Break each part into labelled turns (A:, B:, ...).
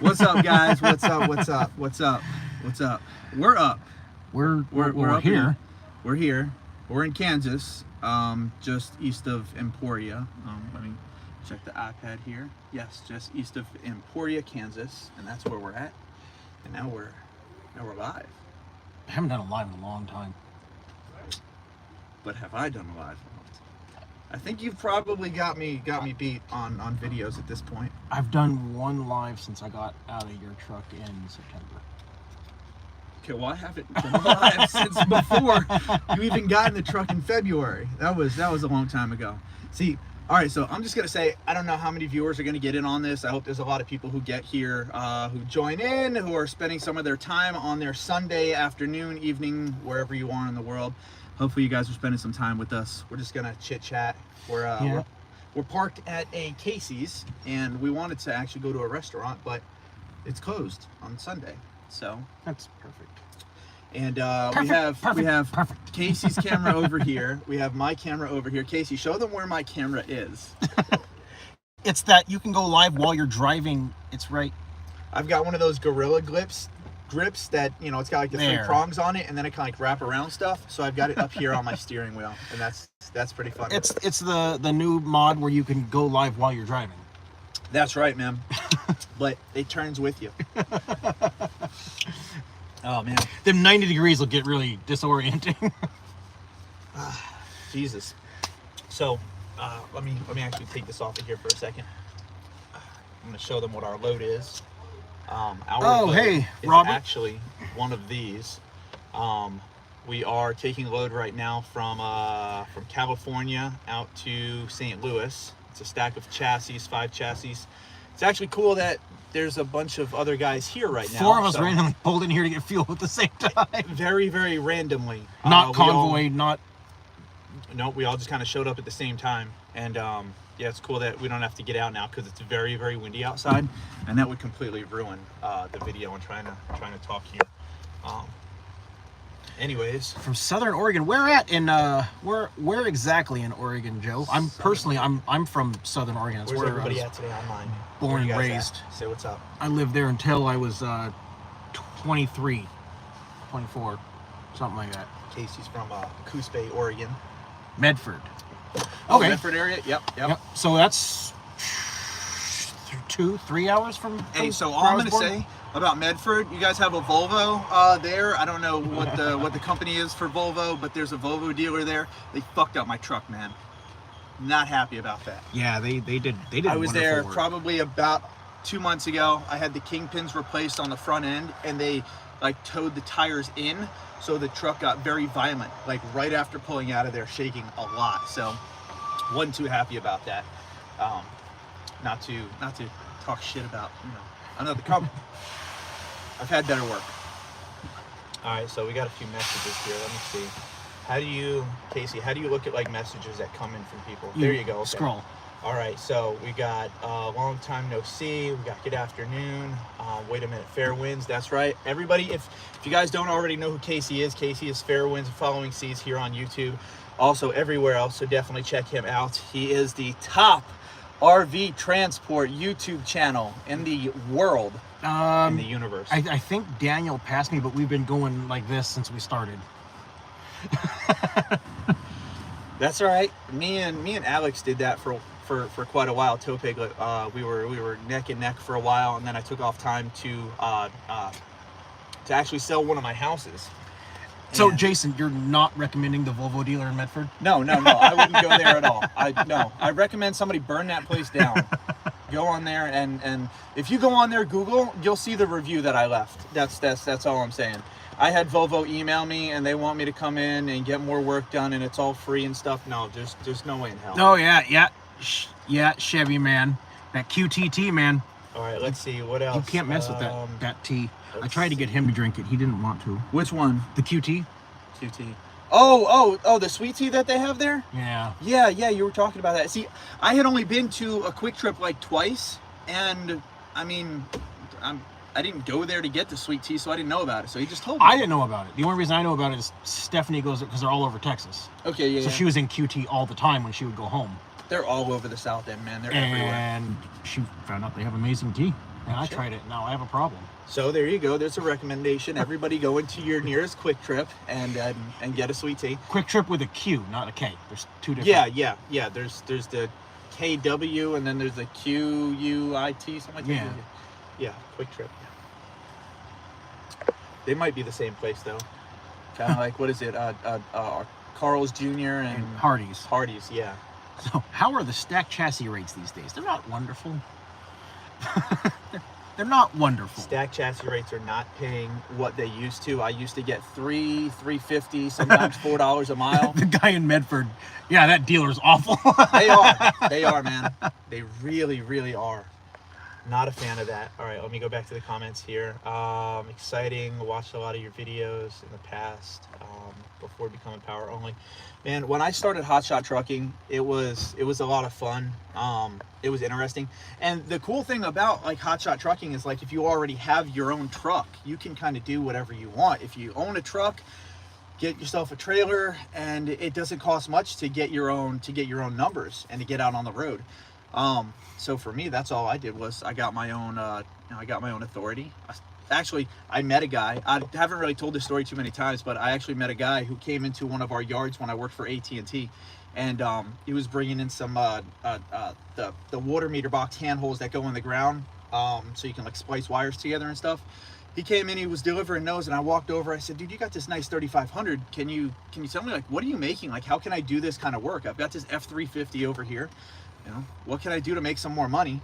A: What's up, guys? What's up? What's up? What's up? What's up? We're up.
B: We're
A: up
B: here.
A: We're here. We're in Kansas, just east of Emporia. Let me check the iPad here. Yes, just east of Emporia, Kansas, and that's where we're at. And now we're live.
B: I haven't done a live in a long time.
A: But have I done a live? I think you've probably got me beat on videos at this point.
B: I've done one live since I got out of your truck in September.
A: Okay, well, I haven't done a live since before you even got in the truck in February. That was a long time ago. See, all right, so I'm just gonna say, I don't know how many viewers are gonna get in on this. I hope there's a lot of people who get here, who join in, who are spending some of their time on their Sunday afternoon, evening, wherever you are in the world. Hopefully you guys are spending some time with us. We're just gonna chit chat. We're parked at a Casey's, and we wanted to actually go to a restaurant, but it's closed on Sunday. So
B: that's perfect.
A: And
B: Perfect.
A: we have Casey's camera over here. We have my camera over here. Casey, show them where my camera is.
B: It's that you can go live while you're driving. It's right.
A: I've got one of those Gorilla grips that, you know, it's got like the three prongs on it, and then it kind of like wrap around stuff. So I've got it up here on my steering wheel, and that's pretty fun.
B: It's the new mod where you can go live while you're driving.
A: That's right, man. But it turns with you. Oh man,
B: them 90 degrees will get really disorienting.
A: Jesus. So let me actually take this off of here for a second. I'm gonna show them what our load is. Our load
B: hey,
A: is
B: Robert.
A: actually one of these. We are taking load right now from California out to St. Louis. It's a stack of chassis, 5 chassis. It's actually cool that there's a bunch of other guys here right now.
B: 4 of us randomly pulled in here to get fuel at the same time.
A: Very, very randomly.
B: Not convoy, not...
A: No, we all just kind of showed up at the same time. And yeah, it's cool that we don't have to get out now because it's very, very windy outside. And that would completely ruin the video and trying to talk here. Anyways.
B: From Southern Oregon. Where at in, where exactly in Oregon, Joe? I'm from Southern Oregon. That's
A: Where's
B: where
A: everybody at today online?
B: Born and raised.
A: Say what's up.
B: I lived there until I was 23, 24, something like that.
A: Casey's from Coos Bay, Oregon.
B: Medford.
A: Oh,
B: Okay.
A: Medford area? Yep.
B: So that's 2-3 hours from
A: Hey, so all
B: where
A: I'm
B: I was
A: going to
B: born?
A: say about Medford, you guys have a Volvo there. I don't know what the company is for Volvo, but there's a Volvo dealer there. They fucked up my truck, man. Not happy about that.
B: Yeah, they did.
A: I was there
B: work.
A: probably about 2 months ago. I had the kingpins replaced on the front end, and they like towed the tires in, so the truck got very violent, like right after pulling out of there, shaking a lot. So wasn't too happy about that. Not to talk shit about, you know, another company. I've had better work. All right, so we got a few messages here. Let me see. Casey, how do you look at like messages that come in from people? There you go. Okay.
B: Scroll.
A: All right, so we got long time no see. We got good afternoon. Wait a minute, fair winds. That's right. Everybody, if you guys don't already know who Casey is Fair Winds Following Seas here on YouTube. Also everywhere else, so definitely check him out. He is the top RV transport YouTube channel in the world, in the universe.
B: I think Daniel passed me, but we've been going like this since we started.
A: That's all right. Me and Alex did that for quite a while. Topig, we were neck and neck for a while, and then I took off time to actually sell one of my houses.
B: So Jason, you're not recommending the Volvo dealer in Medford?
A: No, I wouldn't go there at all. I recommend somebody burn that place down. Go on there, and if you go on there, Google, you'll see the review that I left. That's all I'm saying. I had Volvo email me, and they want me to come in and get more work done, and it's all free and stuff. No, there's no way in hell.
B: Oh yeah, Chevy man, that QTT man.
A: All right, let's see what else.
B: You can't mess with that T. I tried to get him to drink it. He didn't want to.
A: Which one?
B: The QT.
A: QT. Oh, the sweet tea that they have there?
B: Yeah.
A: Yeah, you were talking about that. See, I had only been to a Quick Trip like twice, and I mean, I didn't go there to get the sweet tea, so I didn't know about it. So he just told me.
B: I didn't know about it. The only reason I know about it is Stephanie goes because they're all over Texas.
A: Okay, yeah.
B: So she was in QT all the time when she would go home.
A: They're all over the South End, man. They're everywhere.
B: And she found out they have amazing tea. And I tried it. Now I have a problem.
A: So there you go. There's a recommendation. Everybody go into your nearest Quick Trip and get a sweet tea.
B: Quick Trip with a Q, not a K. There's two different.
A: Yeah. There's the KW and then there's the QUIT, something like that. Yeah, Quick Trip. They might be the same place though. Kind of like, what is it? Carl's Jr. and
B: Hardee's.
A: Hardee's, yeah.
B: So how are the stack chassis rates these days? They're not wonderful. They're not wonderful.
A: Stack chassis rates are not paying what they used to. I used to get $3.50, sometimes $4 a mile.
B: The guy in Medford, yeah, that dealer's awful.
A: They are, man. They really, really are. Not a fan of that. All right, let me go back to the comments here. Exciting. Watched a lot of your videos in the past before becoming power only. Man, when I started hotshot trucking, it was a lot of fun. It was interesting. And the cool thing about like hotshot trucking is like if you already have your own truck, you can kind of do whatever you want. If you own a truck, get yourself a trailer, and it doesn't cost much to get your own numbers and to get out on the road. So for me, that's all I did was I got my own authority. I met a guy. I haven't really told this story too many times, but I actually met a guy who came into one of our yards when I worked for AT&T, and he was bringing in some the water meter box handholds that go in the ground, so you can like splice wires together and stuff. He came in, he was delivering those, and I walked over. I said, "Dude, you got this nice 3500. Can you tell me, like, what are you making? Like, how can I do this kind of work? I've got this F350 over here. You know, what can I do to make some more money?"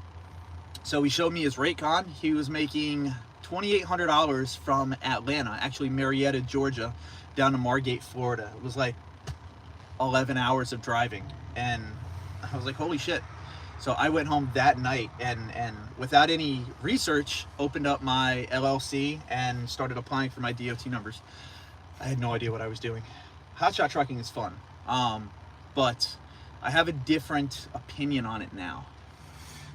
A: So he showed me his Raycon. He was making $2,800 from Atlanta, actually Marietta, Georgia, down to Margate, Florida. It was like 11 hours of driving, and I was like, holy shit. So I went home that night and without any research, opened up my LLC and started applying for my DOT numbers. I had no idea what I was doing. Hotshot trucking is fun, but I have a different opinion on it now.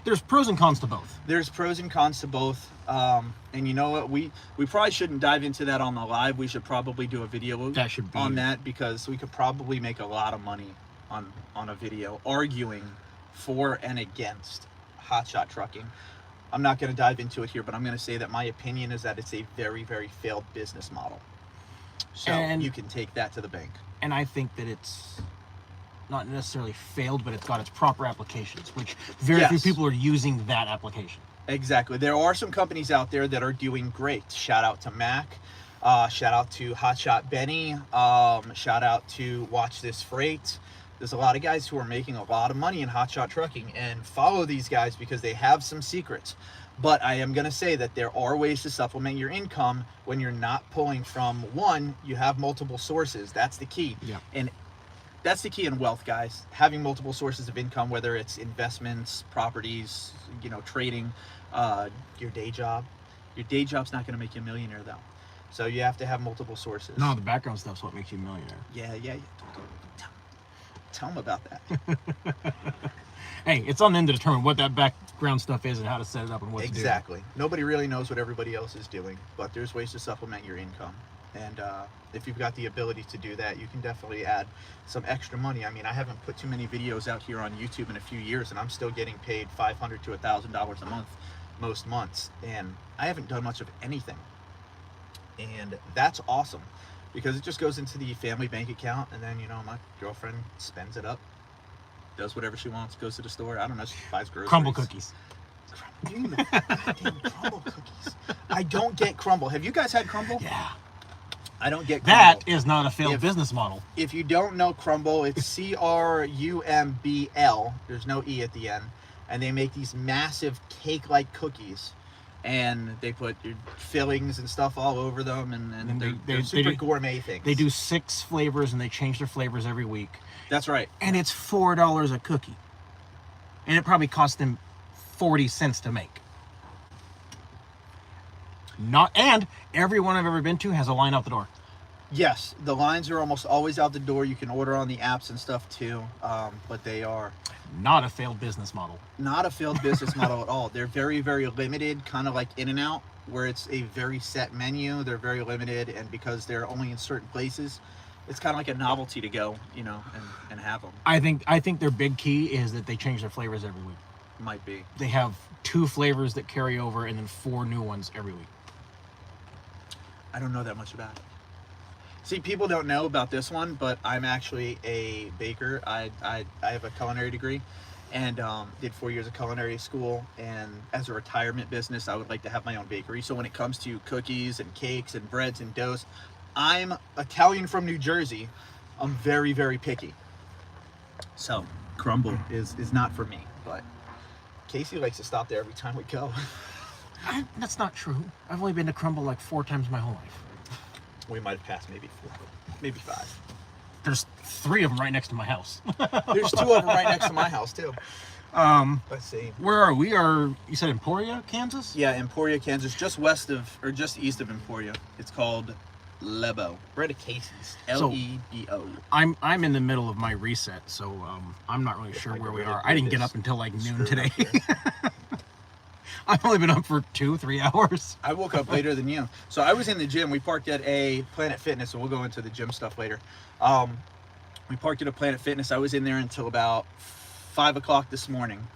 B: There's pros and cons to both.
A: There's pros and cons to both. And you know what? We probably shouldn't dive into that on the live. We should probably do a video on that, because we could probably make a lot of money on a video arguing for and against hotshot trucking. I'm not going to dive into it here, but I'm going to say that my opinion is that it's a very, very failed business model. So you can take that to the bank.
B: And I think that it's not necessarily failed, but it's got its proper applications, which very few people are using that application.
A: Exactly. There are some companies out there that are doing great. Shout out to Mac. Shout out to Hotshot Benny. Shout out to Watch This Freight. There's a lot of guys who are making a lot of money in hotshot trucking, and follow these guys because they have some secrets. But I am going to say that there are ways to supplement your income when you're not pulling from one. You have multiple sources. That's the key.
B: Yeah.
A: And that's the key in wealth, guys. Having multiple sources of income, whether it's investments, properties, you know, trading, your day job. Your day job's not going to make you a millionaire, though. So you have to have multiple sources.
B: No, the background stuff's what makes you a millionaire.
A: Yeah. Tell them about that.
B: Hey, it's on them to determine what that background stuff is and how to set it up and what to do.
A: Exactly. Nobody really knows what everybody else is doing, but there's ways to supplement your income. And if you've got the ability to do that, you can definitely add some extra money. I mean, I haven't put too many videos out here on YouTube in a few years, and I'm still getting paid $500 to $1,000 a month most months, and I haven't done much of anything. And that's awesome, because it just goes into the family bank account, and then, you know, my girlfriend spends it up, does whatever she wants, goes to the store. I don't know, she buys groceries.
B: Crumble cookies.
A: Goddamn Crumble cookies. I don't get Crumble. Have you guys had Crumble?
B: Yeah.
A: I don't get Crumble.
B: That is not a failed business model.
A: If you don't know Crumble, it's CRUMBL. There's no E at the end. And they make these massive cake-like cookies. And they put fillings and stuff all over them. And they're super gourmet things.
B: They do 6 flavors, and they change their flavors every week.
A: That's right.
B: And it's $4 a cookie. And it probably cost them 40 cents to make. And every one I've ever been to has a line out the door.
A: Yes, the lines are almost always out the door. You can order on the apps and stuff too, but they are
B: not a failed business model.
A: Not a failed business model at all. They're very, very limited, kind of like In-N-Out, where it's a very set menu. They're very limited, and because they're only in certain places, it's kind of like a novelty to go, you know, and have them.
B: I think their big key is that they change their flavors every week.
A: Might be.
B: They have 2 flavors that carry over, and then 4 new ones every week.
A: I don't know that much about it. See, people don't know about this one, but I'm actually a baker. I have a culinary degree, and did 4 years of culinary school. And as a retirement business, I would like to have my own bakery. So when it comes to cookies and cakes and breads and doughs, I'm Italian from New Jersey. I'm very, very picky. So crumble is not for me. But Casey likes to stop there every time we go.
B: That's not true. I've only been to Crumble like 4 times my whole life.
A: We might have passed maybe 4, maybe 5.
B: There's 3 of them right next to my house.
A: There's 2 of them right next to my house too. Let's see.
B: Where are we? You said Emporia, Kansas?
A: Yeah, Emporia, Kansas, just just east of Emporia. It's called Lebo. We're at a Casey's. Lebo.
B: I'm in the middle of my reset, so I'm not really sure where we are. I didn't get up until like noon today. I've only been up for 2-3 hours.
A: I woke up later than you. So I was in the gym. We parked at a Planet Fitness, and we'll go into the gym stuff later. We parked at a Planet Fitness. I was in there until about 5 o'clock this morning.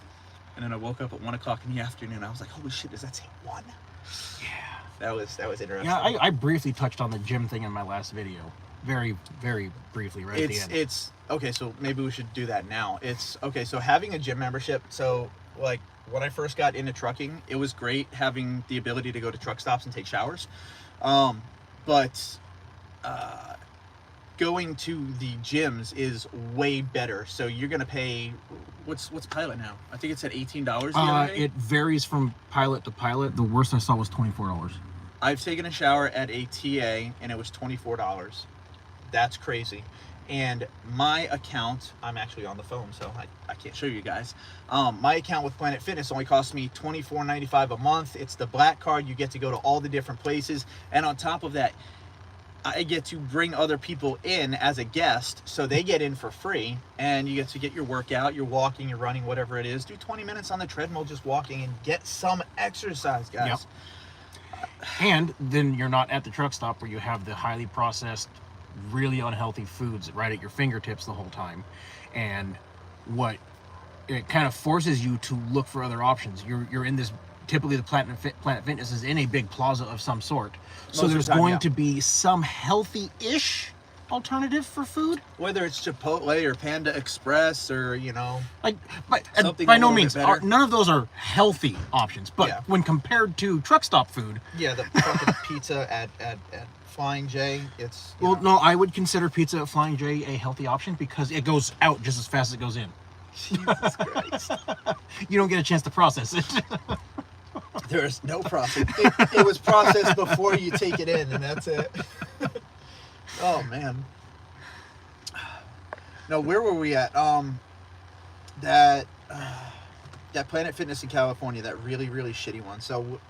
A: And then I woke up at 1 o'clock in the afternoon. I was like, holy shit, does that say 1?
B: Yeah.
A: That was interesting.
B: Yeah, I briefly touched on the gym thing in my last video. Very, very briefly right at the end.
A: It's okay, so maybe we should do that now. It's okay, so having a gym membership, so like when I first got into trucking, it was great having the ability to go to truck stops and take showers. But going to the gyms is way better. So you're gonna pay what's Pilot now? I think it's at $18.
B: It varies from pilot to pilot. The worst I saw was $24.
A: I've taken a shower at a TA and it was $24. That's crazy. And my account, I'm actually on the phone, so I can't show you guys. My account with Planet Fitness only costs me $24.95 a month. It's the black card. You get to go to all the different places. And on top of that, I get to bring other people in as a guest, so they get in for free. And you get to get your workout, you're walking, you're running, whatever it is. Do 20 minutes on the treadmill just walking and get some exercise, guys.
B: Yep. And then you're not at the truck stop where you have the highly processed, really unhealthy foods right at your fingertips the whole time. And what it kind of forces you to look for other options. You're in this, typically the Planet Fitness is in a big plaza of some sort. So there's going to be some healthy-ish alternative for food.
A: Whether it's Chipotle or Panda Express or,
B: like, but
A: something
B: by no
A: a little
B: means
A: bit better.
B: none of those are healthy options. But
A: Yeah.
B: when compared to truck stop food,
A: Yeah, the fucking pizza at Flying J, it's... you know.
B: no, I would consider pizza at Flying J a healthy option because it goes out just as fast as it goes in.
A: Jesus Christ.
B: You don't get a chance to process it.
A: There's no process. It was processed before you take it in, and that's it. Oh, man. No, where were we at? That Planet Fitness in California, that really, really shitty one. So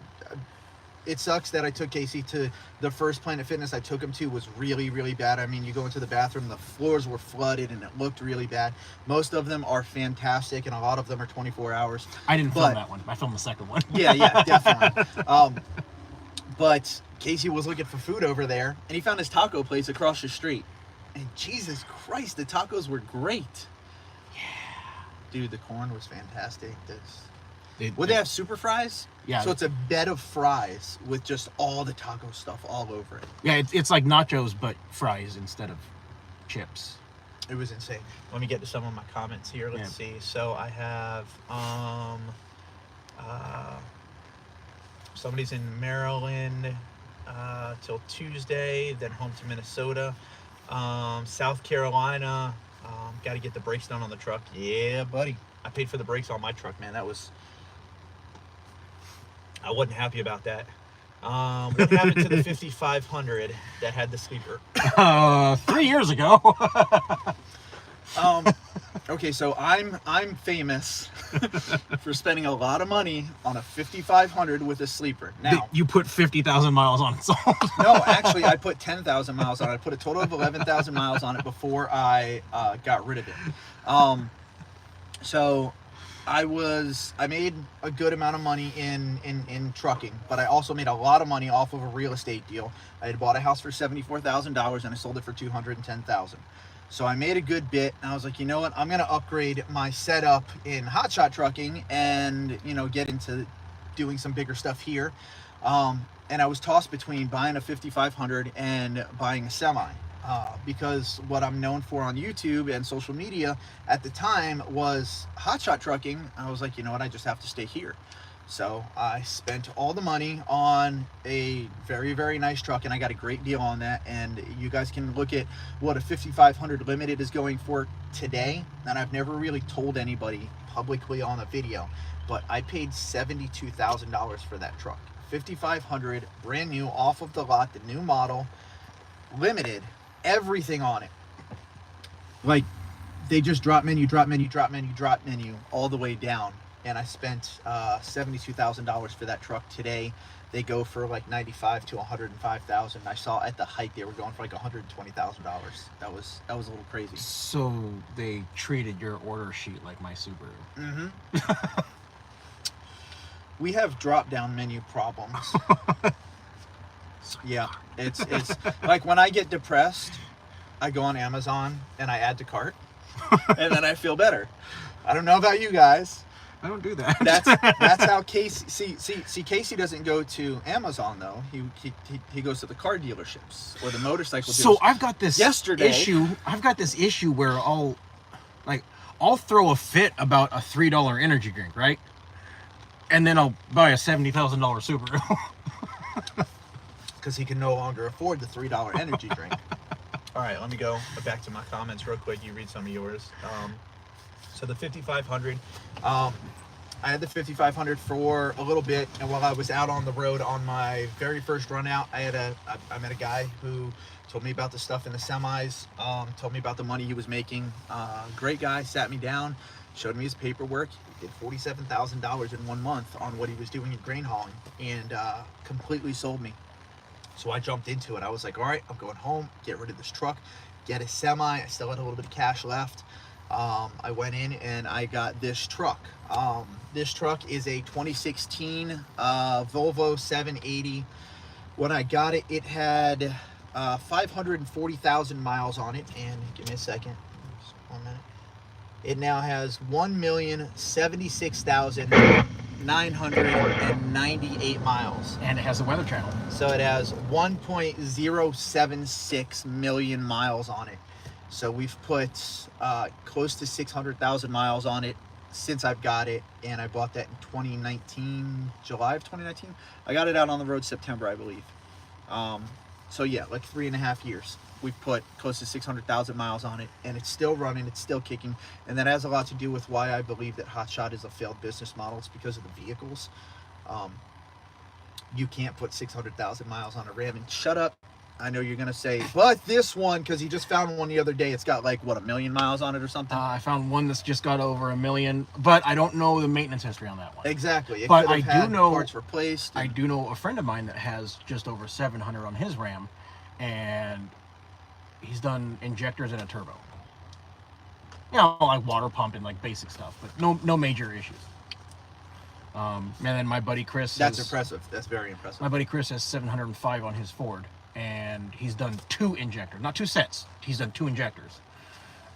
A: it sucks that I took Casey to the first Planet Fitness I took him to was really, really bad. I mean, you go into the bathroom, the floors were flooded, and it looked really bad. Most of them are fantastic, and a lot of them are 24 hours.
B: I didn't film that one. I filmed the second one.
A: Yeah, definitely. But Casey was looking for food over there, and he found his taco place across the street. And Jesus Christ, the tacos were great.
B: Yeah.
A: Dude, the corn was fantastic. Would
B: They
A: they have super fries?
B: Yeah.
A: So it's a bed of fries with just all the taco stuff all over it.
B: Yeah, it's like nachos, but fries instead of chips.
A: It was insane. Let me get to some of my comments here. Let's see. So I have somebody's in Maryland till Tuesday, then home to Minnesota. South Carolina, got to get the brakes done on the truck. Yeah, buddy. I paid for the brakes on my truck, man. I wasn't happy about that. What happened to the 5500 that had the sleeper?
B: 3 years ago.
A: Okay, so I'm famous for spending a lot of money on a 5500 with a sleeper. Now,
B: You put 50,000 miles on it. So.
A: no, actually, I put 10,000 miles on it. I put a total of 11,000 miles on it before I got rid of it. So I made a good amount of money in trucking, but I also made a lot of money off of a real estate deal. I had bought a house for $74,000 and I sold it for $210,000. So I made a good bit, and I was like, you know what? I'm gonna upgrade my setup in hotshot trucking, and get into doing some bigger stuff here. And I was tossed between buying a 5500 and buying a semi, because what I'm known for on YouTube and social media at the time was hotshot trucking. I was like, you know what? I just have to stay here. So I spent all the money on a very, very nice truck, and I got a great deal on that. And you guys can look at what a 5500 Limited is going for today. And I've never really told anybody publicly on a video, but I paid $72,000 for that truck. 5500, brand new, off of the lot, the new model, limited, everything on it. Like, they just drop menu, drop menu, drop menu, drop menu all the way down. And I spent $72,000 for that truck today. They go for like $95,000 to $105,000. I saw at the height they were going for like $120,000. That was a little crazy.
B: So they treated your order sheet like my Subaru.
A: Mm-hmm. We have drop-down menu problems. Yeah, it's like when I get depressed, I go on Amazon and I add to cart, and then I feel better. I don't know about you guys.
B: I don't do that.
A: That's how Casey. See, Casey doesn't go to Amazon though. He goes to the car dealerships or the motorcycle dealerships.
B: So I've got this
A: Yesterday-
B: issue. I've got this issue where I'll throw a fit about a $3 energy drink, right? And then I'll buy a $70,000 Subaru.
A: Because he can no longer afford the $3 energy drink. All right, let me go back to my comments real quick. You read some of yours. So the 5500, I had the 5500 for a little bit, and while I was out on the road on my very first run out, I met a guy who told me about the stuff in the semis, told me about the money he was making. Great guy, sat me down, showed me his paperwork. He did $47,000 in 1 month on what he was doing in grain hauling, and completely sold me. So I jumped into it. I was like, all right, I'm going home, get rid of this truck, get a semi. I still had a little bit of cash left. I went in and I got this truck. This truck is a 2016 Volvo 780. When I got it, it had 540,000 miles on it. And give me a second, just 1 minute. It now has 1,076,998 miles.
B: And it has a weather channel.
A: So it has 1.076 million miles on it. So we've put close to 600,000 miles on it since I've got it, and I bought that in 2019, July of 2019. I got it out on the road September, I believe. So yeah, like 3.5 years. We've put close to 600,000 miles on it, and it's still running, it's still kicking, and that has a lot to do with why I believe that Hotshot is a failed business model. It's because of the vehicles. You can't put 600,000 miles on a Ram, and shut up. I know you're gonna say, but this one, because he just found one the other day, it's got like what, 1 million miles on it or something.
B: I found one that's just got over 1 million, but I don't know the maintenance history on that one.
A: Exactly. It
B: But
A: could
B: I
A: have had
B: do know
A: parts replaced.
B: I do know a friend of mine that has just over 700 on his Ram, and he's done injectors and a turbo. Like water pump and like basic stuff, but no major issues. And then my buddy Chris.
A: That's impressive. That's very impressive.
B: My buddy Chris has 705 on his Ford, and he's done 2 injectors, not 2 sets. He's done 2 injectors.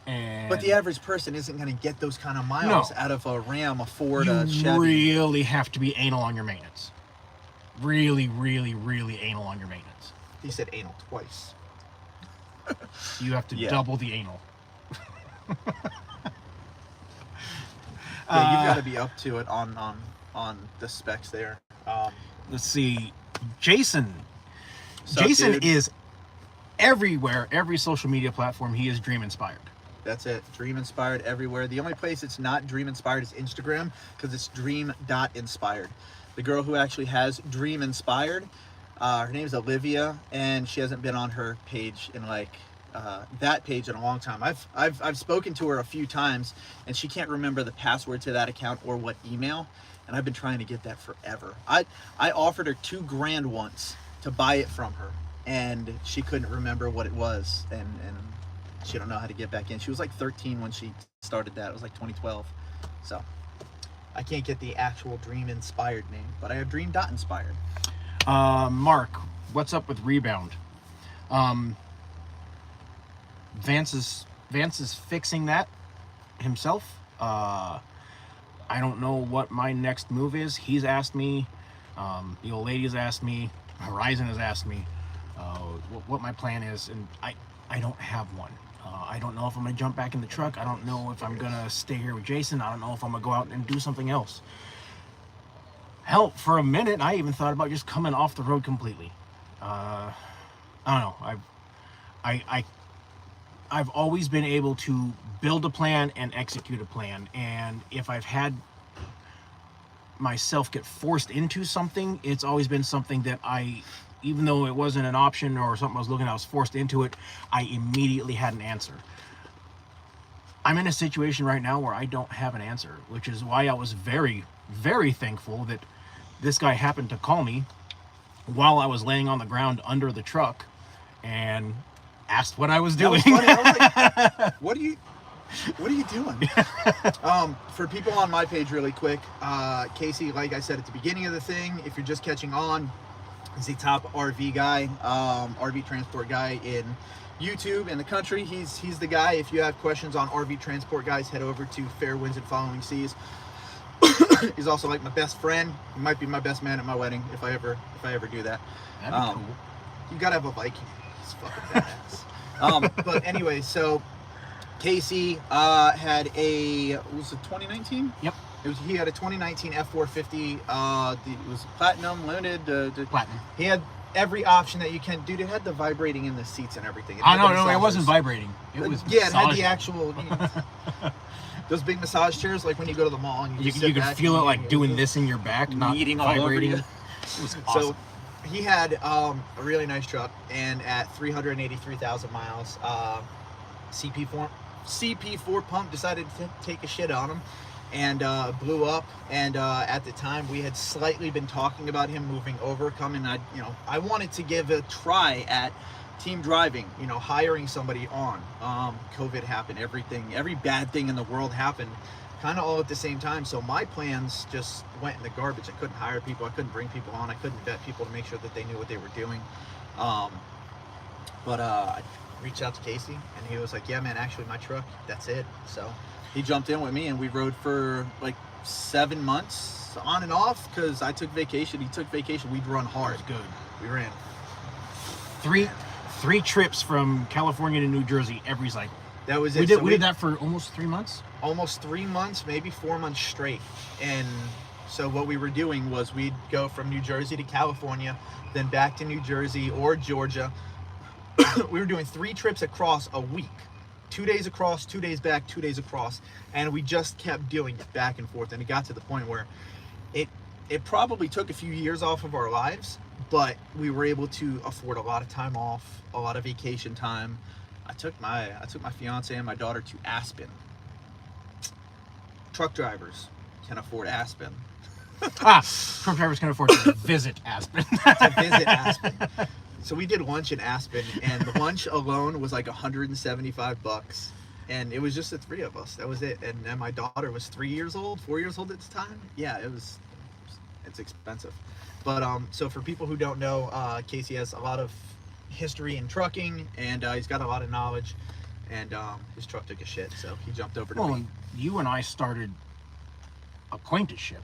B: And
A: But the average person isn't going to get those kind of miles out of a Ram, a Ford, a
B: you
A: Chevy.
B: really have to be anal on your maintenance. Really, really, really anal on your maintenance.
A: He said anal twice.
B: You have to double the anal.
A: Yeah, you've got to be up to it on the specs there.
B: Let's see. Jason
A: Sup, dude?
B: is everywhere, every social media platform. He is dream inspired.
A: That's it. Dream inspired everywhere. The only place it's not dream inspired is Instagram, because it's dream.inspired. The girl who actually has dream inspired, her name's Olivia, and she hasn't been on her page in like that page in a long time. I've spoken to her a few times, and she can't remember the password to that account or what email, and I've been trying to get that forever. I offered her $2,000 once to buy it from her, and she couldn't remember what it was, and she don't know how to get back in. She was like 13 when she started that. It was like 2012. So I can't get the actual dream inspired name, but I have dream.inspired.
B: Mark, what's up with Rebound? Vance's Vance is fixing that himself. I don't know what my next move is. He's asked me, the old lady has asked me, Horizon has asked me what my plan is, and I don't have one. I don't know if I'm gonna jump back in the truck. I don't know if I'm gonna stay here with Jason. I don't know if I'm gonna go out and do something else. Hell, for a minute, I even thought about just coming off the road completely. I don't know. I've always been able to build a plan and execute a plan, and if I've had myself get forced into something, it's always been something that even though it wasn't an option or something I was looking at, I was forced into it, I immediately had an answer. I'm in a situation right now where I don't have an answer, which is why I was very, very thankful that this guy happened to call me while I was laying on the ground under the truck and asked what I was doing.
A: That was funny. I was like, what are you doing? For people on my page really quick, Casey, like I said at the beginning of the thing, if you're just catching on, is the top RV guy, RV transport guy in YouTube in the country. He's the guy. If you have questions on RV transport, guys, head over to Fair Winds and Following Seas. He's also like my best friend. He might be my best man at my wedding if I ever do that.
B: That'd be cool.
A: You gotta have a Viking. He's fucking badass. But anyway, so Casey had was it 2019?
B: Yep.
A: He had a 2019 F450. It was platinum, limited.
B: Platinum.
A: He had every option that you can. Dude, it had the vibrating in the seats and everything.
B: No, it wasn't vibrating. It was
A: it had the
B: massaging.
A: actual. Those big massage chairs, like when you go to the mall and you
B: could feel it like doing this in your back, not
A: kneading all over
B: vibrating.
A: you.
B: It was awesome.
A: So he had a really nice truck, and at 383,000 miles, CP4 pump decided to take a shit on him and blew up. And at the time, we had slightly been talking about him moving over, coming. I wanted to give a try at team driving, hiring somebody on. COVID happened, every bad thing in the world happened kind of all at the same time. So my plans just went in the garbage. I couldn't hire people. I couldn't bring people on. I couldn't vet people to make sure that they knew what they were doing. But I reached out to Casey and he was like, yeah, man, actually my truck, that's it. So he jumped in with me and we rode for like 7 months on and off because I took vacation. He took vacation. We'd run hard.
B: It was good.
A: We ran.
B: Three trips from California to New Jersey every cycle.
A: That was it.
B: We did that for almost 3 months.
A: Almost 3 months, maybe 4 months straight. And so what we were doing was we'd go from New Jersey to California, then back to New Jersey or Georgia. We were doing 3 trips across a week. 2 days across, 2 days back, 2 days across. And we just kept doing it back and forth. And it got to the point where it probably took a few years off of our lives, but we were able to afford a lot of time off, a lot of vacation time. I took my fiance and my daughter to Aspen. Truck drivers can afford Aspen.
B: Truck drivers can afford to visit Aspen.
A: So we did lunch in Aspen, and the lunch alone was like $175, and it was just the 3 of us. That was it. And then my daughter was 4 years old at the time. Yeah, it's expensive. But so for people who don't know, Casey has a lot of history in trucking, and he's got a lot of knowledge, and his truck took a shit, so he jumped over to me.
B: You and I started acquaintanceship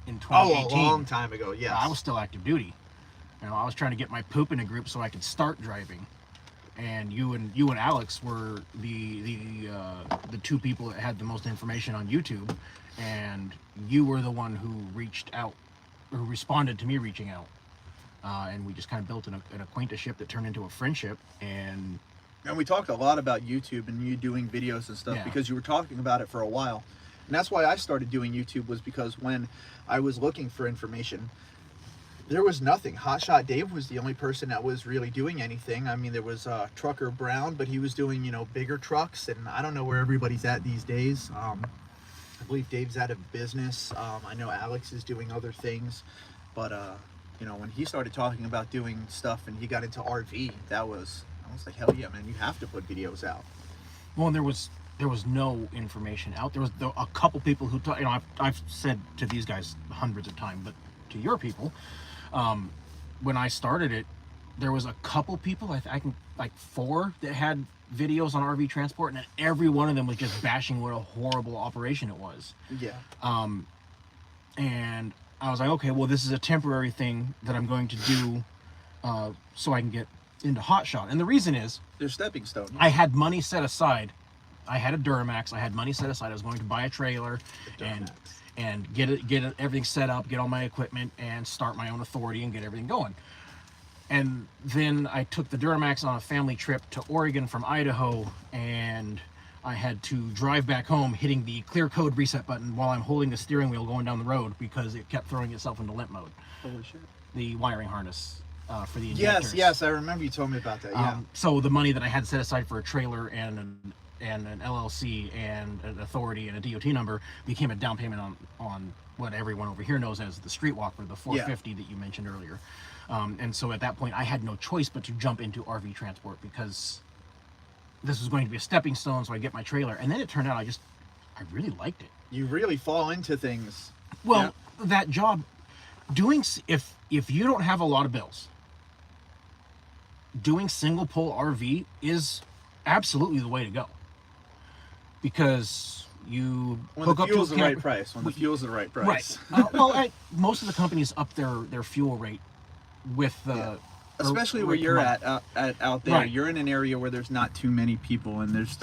B: in 2018.
A: A long time ago. Yeah,
B: I was still active duty. I was trying to get my poop in a group so I could start driving, and you and Alex were the 2 people that had the most information on YouTube, and you were the one who reached out, or responded to me reaching out. And we just kind of built an acquaintanceship that turned into a friendship. And
A: we talked a lot about YouTube and you doing videos and stuff, because you were talking about it for a while. And that's why I started doing YouTube, was because when I was looking for information, there was nothing. Hotshot Dave was the only person that was really doing anything. I mean, there was Trucker Brown, but he was doing, bigger trucks, and I don't know where everybody's at these days. I believe Dave's out of business. I know Alex is doing other things, but when he started talking about doing stuff and he got into RV, I was like, hell yeah, man, you have to put videos out.
B: Well, there was no information out. There was a couple people who I've said to these guys hundreds of times, but to your people, when I started it, there was a couple people, I can like 4 that had videos on RV transport, and every one of them was just bashing what a horrible operation it was.
A: Yeah.
B: And I was like, okay, well, this is a temporary thing that I'm going to do so I can get into hotshot. And the reason is,
A: They're stepping stone.
B: I had money set aside. I had a Duramax. I had money set aside. I was going to buy a trailer and get everything set up, get all my equipment, and start my own authority and get everything going. And then I took the Duramax on a family trip to Oregon from Idaho, and I had to drive back home hitting the clear code reset button while I'm holding the steering wheel going down the road because it kept throwing itself into limp mode.
A: Holy shit.
B: The wiring harness for the injectors.
A: Yes, I remember you told me about that. Yeah.
B: So the money that I had set aside for a trailer and an LLC and an authority and a DOT number became a down payment on what everyone over here knows as the Streetwalker, the 450 that you mentioned earlier. And so at that point, I had no choice but to jump into RV transport because this was going to be a stepping stone. So I get my trailer, and then it turned out I really liked it.
A: You really fall into things.
B: Well, that job, if you don't have a lot of bills, doing single pole RV is absolutely the way to go. Because you
A: when
B: hook
A: the
B: up to
A: fuel's
B: a
A: the right
B: camper.
A: price. When the fuel's the right price.
B: Right. Well, most of the companies up their fuel rate with the
A: Especially where you're at out there.
B: Right.
A: You're in an area where there's not too many people, and there's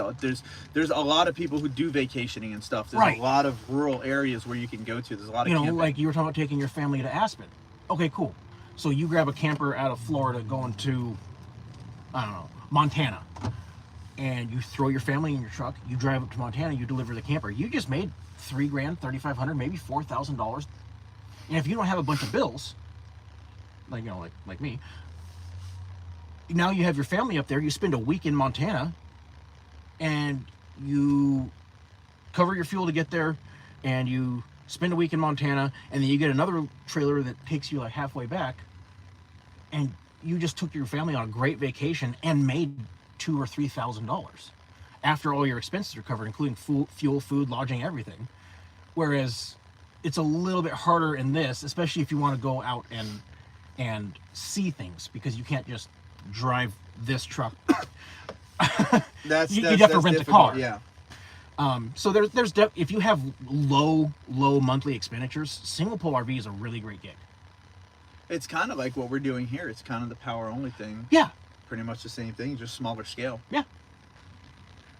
A: a lot of people who do vacationing and stuff. There's
B: Right.
A: a lot of rural areas where you can go to. There's a lot of camping.
B: like you were talking about taking your family to Aspen. Okay, cool. So you grab a camper out of Florida going to, I don't know, Montana, and you throw your family in your truck. You drive up to Montana. You deliver the camper. You just made $3,000, $3,500, maybe $4,000. And if you don't have a bunch of bills, like me, now you have your family up there. You spend a week in Montana, and you cover your fuel to get there, and you spend a week in Montana, and then you get another trailer that takes you like halfway back, and you just took your family on a great vacation and made $2,000 or $3,000 after all your expenses are covered, including fuel, food, lodging, everything. Whereas it's a little bit harder in this, especially if you want to go out and see things, because you can't just drive this truck. You have to rent a car.
A: Yeah.
B: So there's if you have low monthly expenditures, single pole RV is a really great gig.
A: It's kind of like what we're doing here. It's kind of the power only thing.
B: Yeah.
A: Pretty much the same thing, just smaller scale.
B: Yeah.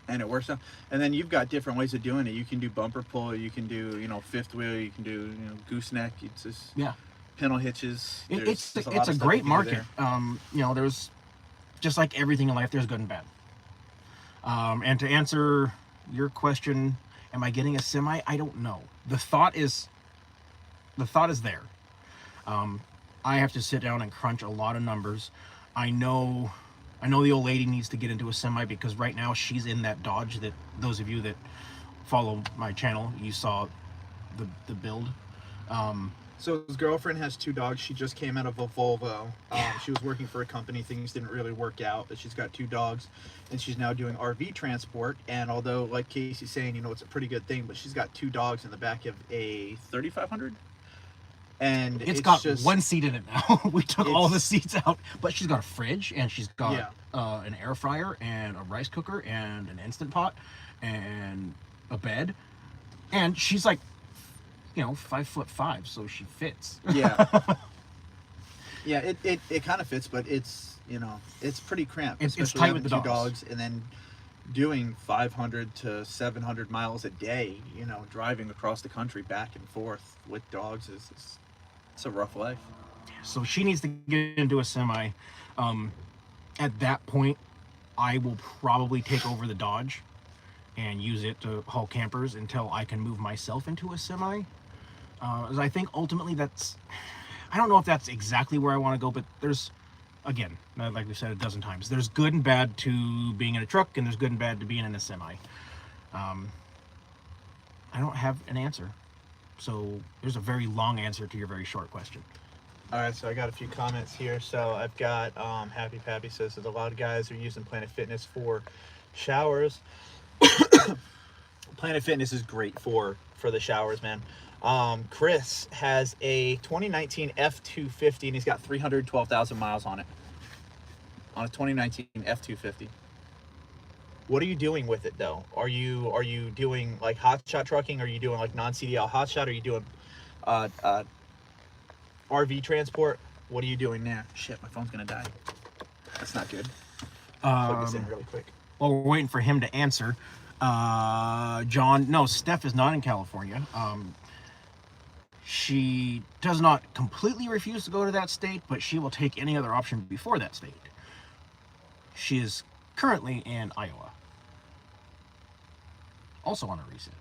A: And it works out. And then you've got different ways of doing it. You can do bumper pull. You can do fifth wheel. You can do gooseneck. It's just pintle hitches.
B: It's a great market. There's just like everything in life. There's good and bad. And to answer your question, am I getting a semi? I don't know. The thought is there. I have to sit down and crunch a lot of numbers. I know the old lady needs to get into a semi because right now she's in that Dodge that those of you that follow my channel, you saw the build.
A: So his girlfriend has 2 dogs. She just came out of a Volvo. She was working for a company. Things didn't really work out, but she's got 2 dogs, and she's now doing RV transport. And although, like Casey's saying, it's a pretty good thing, but she's got 2 dogs in the back of a 3500. And
B: it's got just 1 seat in it now. We took all the seats out, but she's got a fridge, and she's got an air fryer and a rice cooker and an Instant Pot and a bed. And she's like, 5'5", so she fits.
A: Yeah. Yeah, it kind of fits, but it's it's pretty cramped.
B: It's tight with the
A: 2 dogs, and then doing 500 to 700 miles a day. Driving across the country back and forth with dogs it's a rough life.
B: So she needs to get into a semi. At that point, I will probably take over the Dodge and use it to haul campers until I can move myself into a semi. As I think ultimately I don't know if that's exactly where I want to go, but there's, again, like we said a dozen times, there's good and bad to being in a truck, and there's good and bad to being in a semi. I don't have an answer. So there's a very long answer to your very short question.
A: All right, so I got a few comments here. So I've got Happy Pappy says that a lot of guys are using Planet Fitness for showers. Planet Fitness is great for the showers, man. Chris has a 2019 F250, and he's got 312,000 miles on it. On a 2019 F250. What are you doing with it though? Are you doing like hot shot trucking? Are you doing like non-CDL hot shot? Are you doing uh, uh, RV transport? What are you doing there? Shit, my phone's gonna die. That's not good. Plug this in really quick.
B: While we're waiting for him to answer, John, no, Steph is not in California. She does not completely refuse to go to that state, but she will take any other option before that state. She is currently in Iowa. Also on a reset.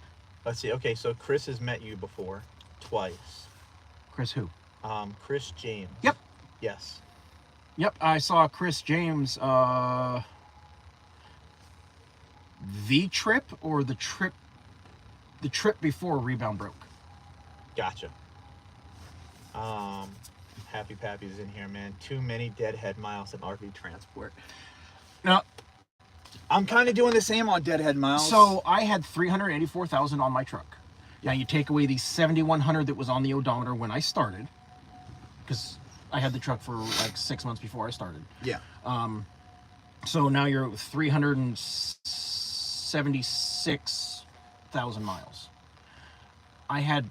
A: Let's see. Okay, so Chris has met you before, twice.
B: Chris who?
A: Chris James.
B: Yep.
A: Yes.
B: Yep, I saw Chris James, the trip or the trip before Rebound broke.
A: Gotcha. Happy Pappy's in here, man. Too many deadhead miles in RV transport.
B: Now,
A: I'm kind of doing the same on deadhead miles.
B: so I had 384,000 on my truck. Now you take away the 7,100 that was on the odometer when I started, because I had the truck for like 6 months before I started.
A: Yeah.
B: So now you're at 376,000 miles. I had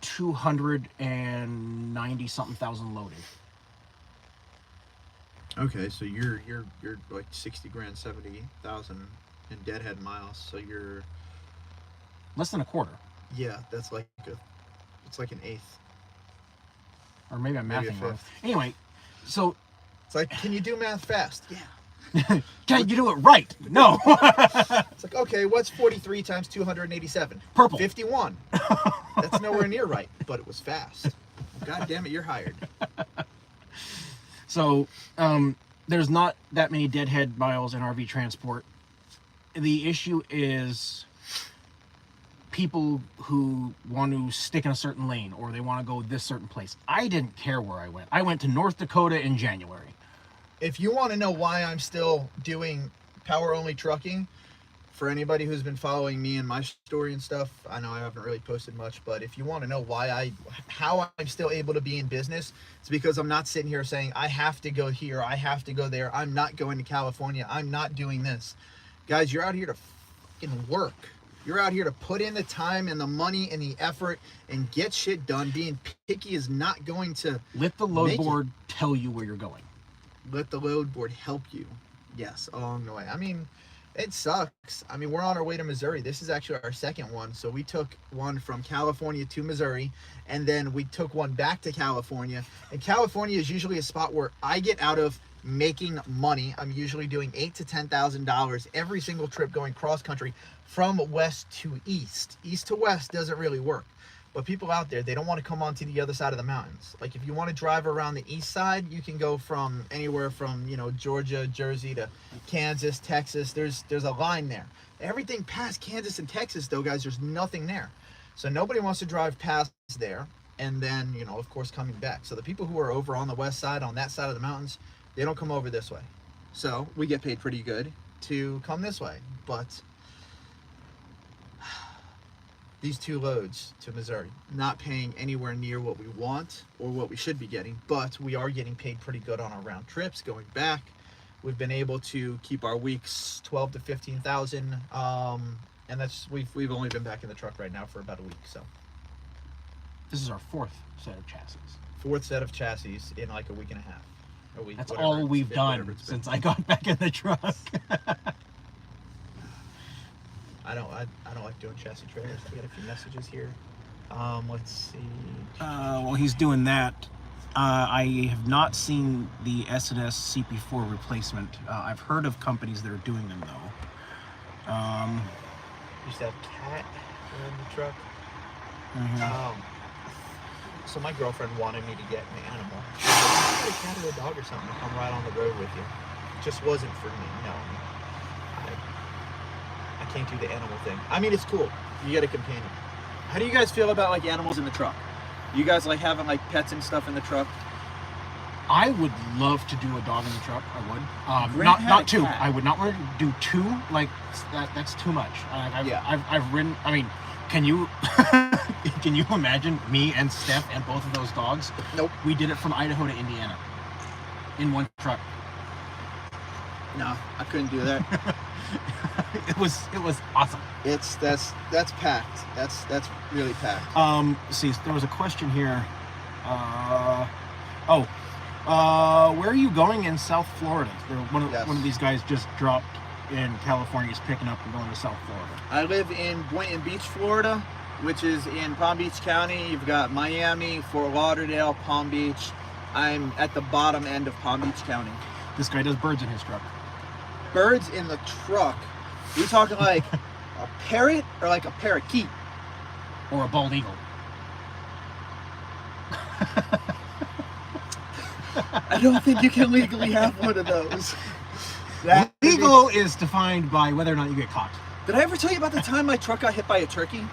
B: 290 something thousand loaded.
A: Okay, so you're like 60 grand, 70,000 in deadhead miles. So you're
B: Less than a quarter.
A: yeah, that's like it's like an eighth.
B: Or maybe I'm
A: Maybe a
B: mathing wrong.
A: fifth.
B: Anyway, so
A: It's like, can you do math fast? Yeah.
B: can you do it right? No.
A: It's like, okay, what's 43 times 287?
B: Purple.
A: 51. That's nowhere near right, but it was fast. God damn it, you're hired.
B: So, there's not that many deadhead miles in RV transport. The issue is people who want to stick in a certain lane or they want to go this certain place. I didn't care where I went. I went to North Dakota in January.
A: If you want to know why I'm still doing power only trucking, for anybody who's been following me and my story and stuff, I know I haven't really posted much, but if you want to know how I'm still able to be in business, it's because I'm not sitting here saying I have to go here, I have to go there, I'm not going to California, I'm not doing this. Guys, you're out here to fucking work. You're out here to put in the time and the money and the effort and get shit done. Being picky is not going to
B: Let the load
A: Make it.
B: board tell you where you're going.
A: let the load board help you. Yes, along the way. I mean, it sucks. I mean, we're on our way to Missouri. This is actually our second one. So we took one from California to Missouri, and then we took one back to California. And California is usually a spot where I get out of making money. I'm usually doing $8,000 to $10,000 every single trip going cross country from west to east. East to west doesn't really work. But people out there, they don't want to come onto the other side of the mountains. Like if you want to drive around the east side, you can go from anywhere from, Georgia, Jersey to Kansas, Texas. There's a line there. Everything past Kansas and Texas though, guys, there's nothing there. So nobody wants to drive past there and then, of course, coming back. So the people who are over on the west side, on that side of the mountains, they don't come over this way. So we get paid pretty good to come this way. But these two loads to Missouri, not paying anywhere near what we want or what we should be getting, but we are getting paid pretty good on our round trips going back. We've been able to keep our weeks 12 to 15,000, and that's we've only been back in the truck right now for about a week. So
B: This is our fourth set of chassis.
A: fourth set of chassis in like a week and a half. A week.
B: That's
A: whatever
B: all
A: it's
B: we've
A: been,
B: done
A: whatever it's been.
B: since I got back in the truck.
A: I don't like doing chassis trailers. We got a few messages here. Let's see.
B: While he's doing that, I have not seen the S&S CP4 replacement. I've heard of companies that are doing them though.
A: Used to have cat in the truck.
B: Mhm.
A: So my girlfriend wanted me to get an animal. She was like, "You get a cat or a dog or something to come ride on the road with you." Just wasn't for me. No, I can't do the animal thing. I mean, it's cool. You get a companion. How do you guys feel about like animals in the truck? You guys like having like pets and stuff in the truck?
B: I would love to do a dog in the truck. I would.
A: Brent had a
B: Not two.
A: cat.
B: I would not want to do two. Like that's too much. I've ridden. I mean, can you can you imagine me and Steph and both of those dogs?
A: Nope.
B: We did it from Idaho to Indiana in one truck.
A: No, I couldn't do that.
B: It was awesome.
A: That's packed. That's really packed.
B: See, there was a question here. Where are you going in South Florida? One of these guys just dropped in California. He's picking up and going to South Florida.
A: I live in Boynton Beach, Florida, which is in Palm Beach County. You've got Miami, Fort Lauderdale, Palm Beach. I'm at the bottom end of Palm Beach County.
B: This guy does birds in his truck.
A: Birds in the truck? We talking like a parrot or like a parakeet?
B: Or a bald eagle.
A: I don't think you can legally have one of those.
B: Legal is defined by whether or not you get caught.
A: Did I ever tell you about the time my truck got hit by a turkey?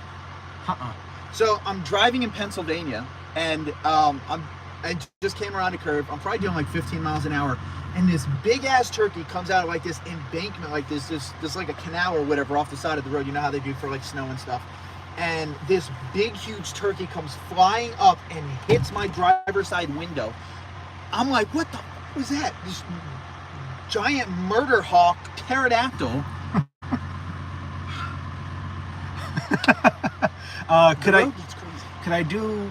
A: So I'm driving in Pennsylvania, and I just came around a curve. I'm probably doing like 15 miles an hour, and this big ass turkey comes out of like this embankment, like this like a canal or whatever off the side of the road. You know how they do for like snow and stuff. And this big huge turkey comes flying up and hits my driver's side window. I'm like, what the fuck was that? This giant murder hawk pterodactyl.
B: Could I do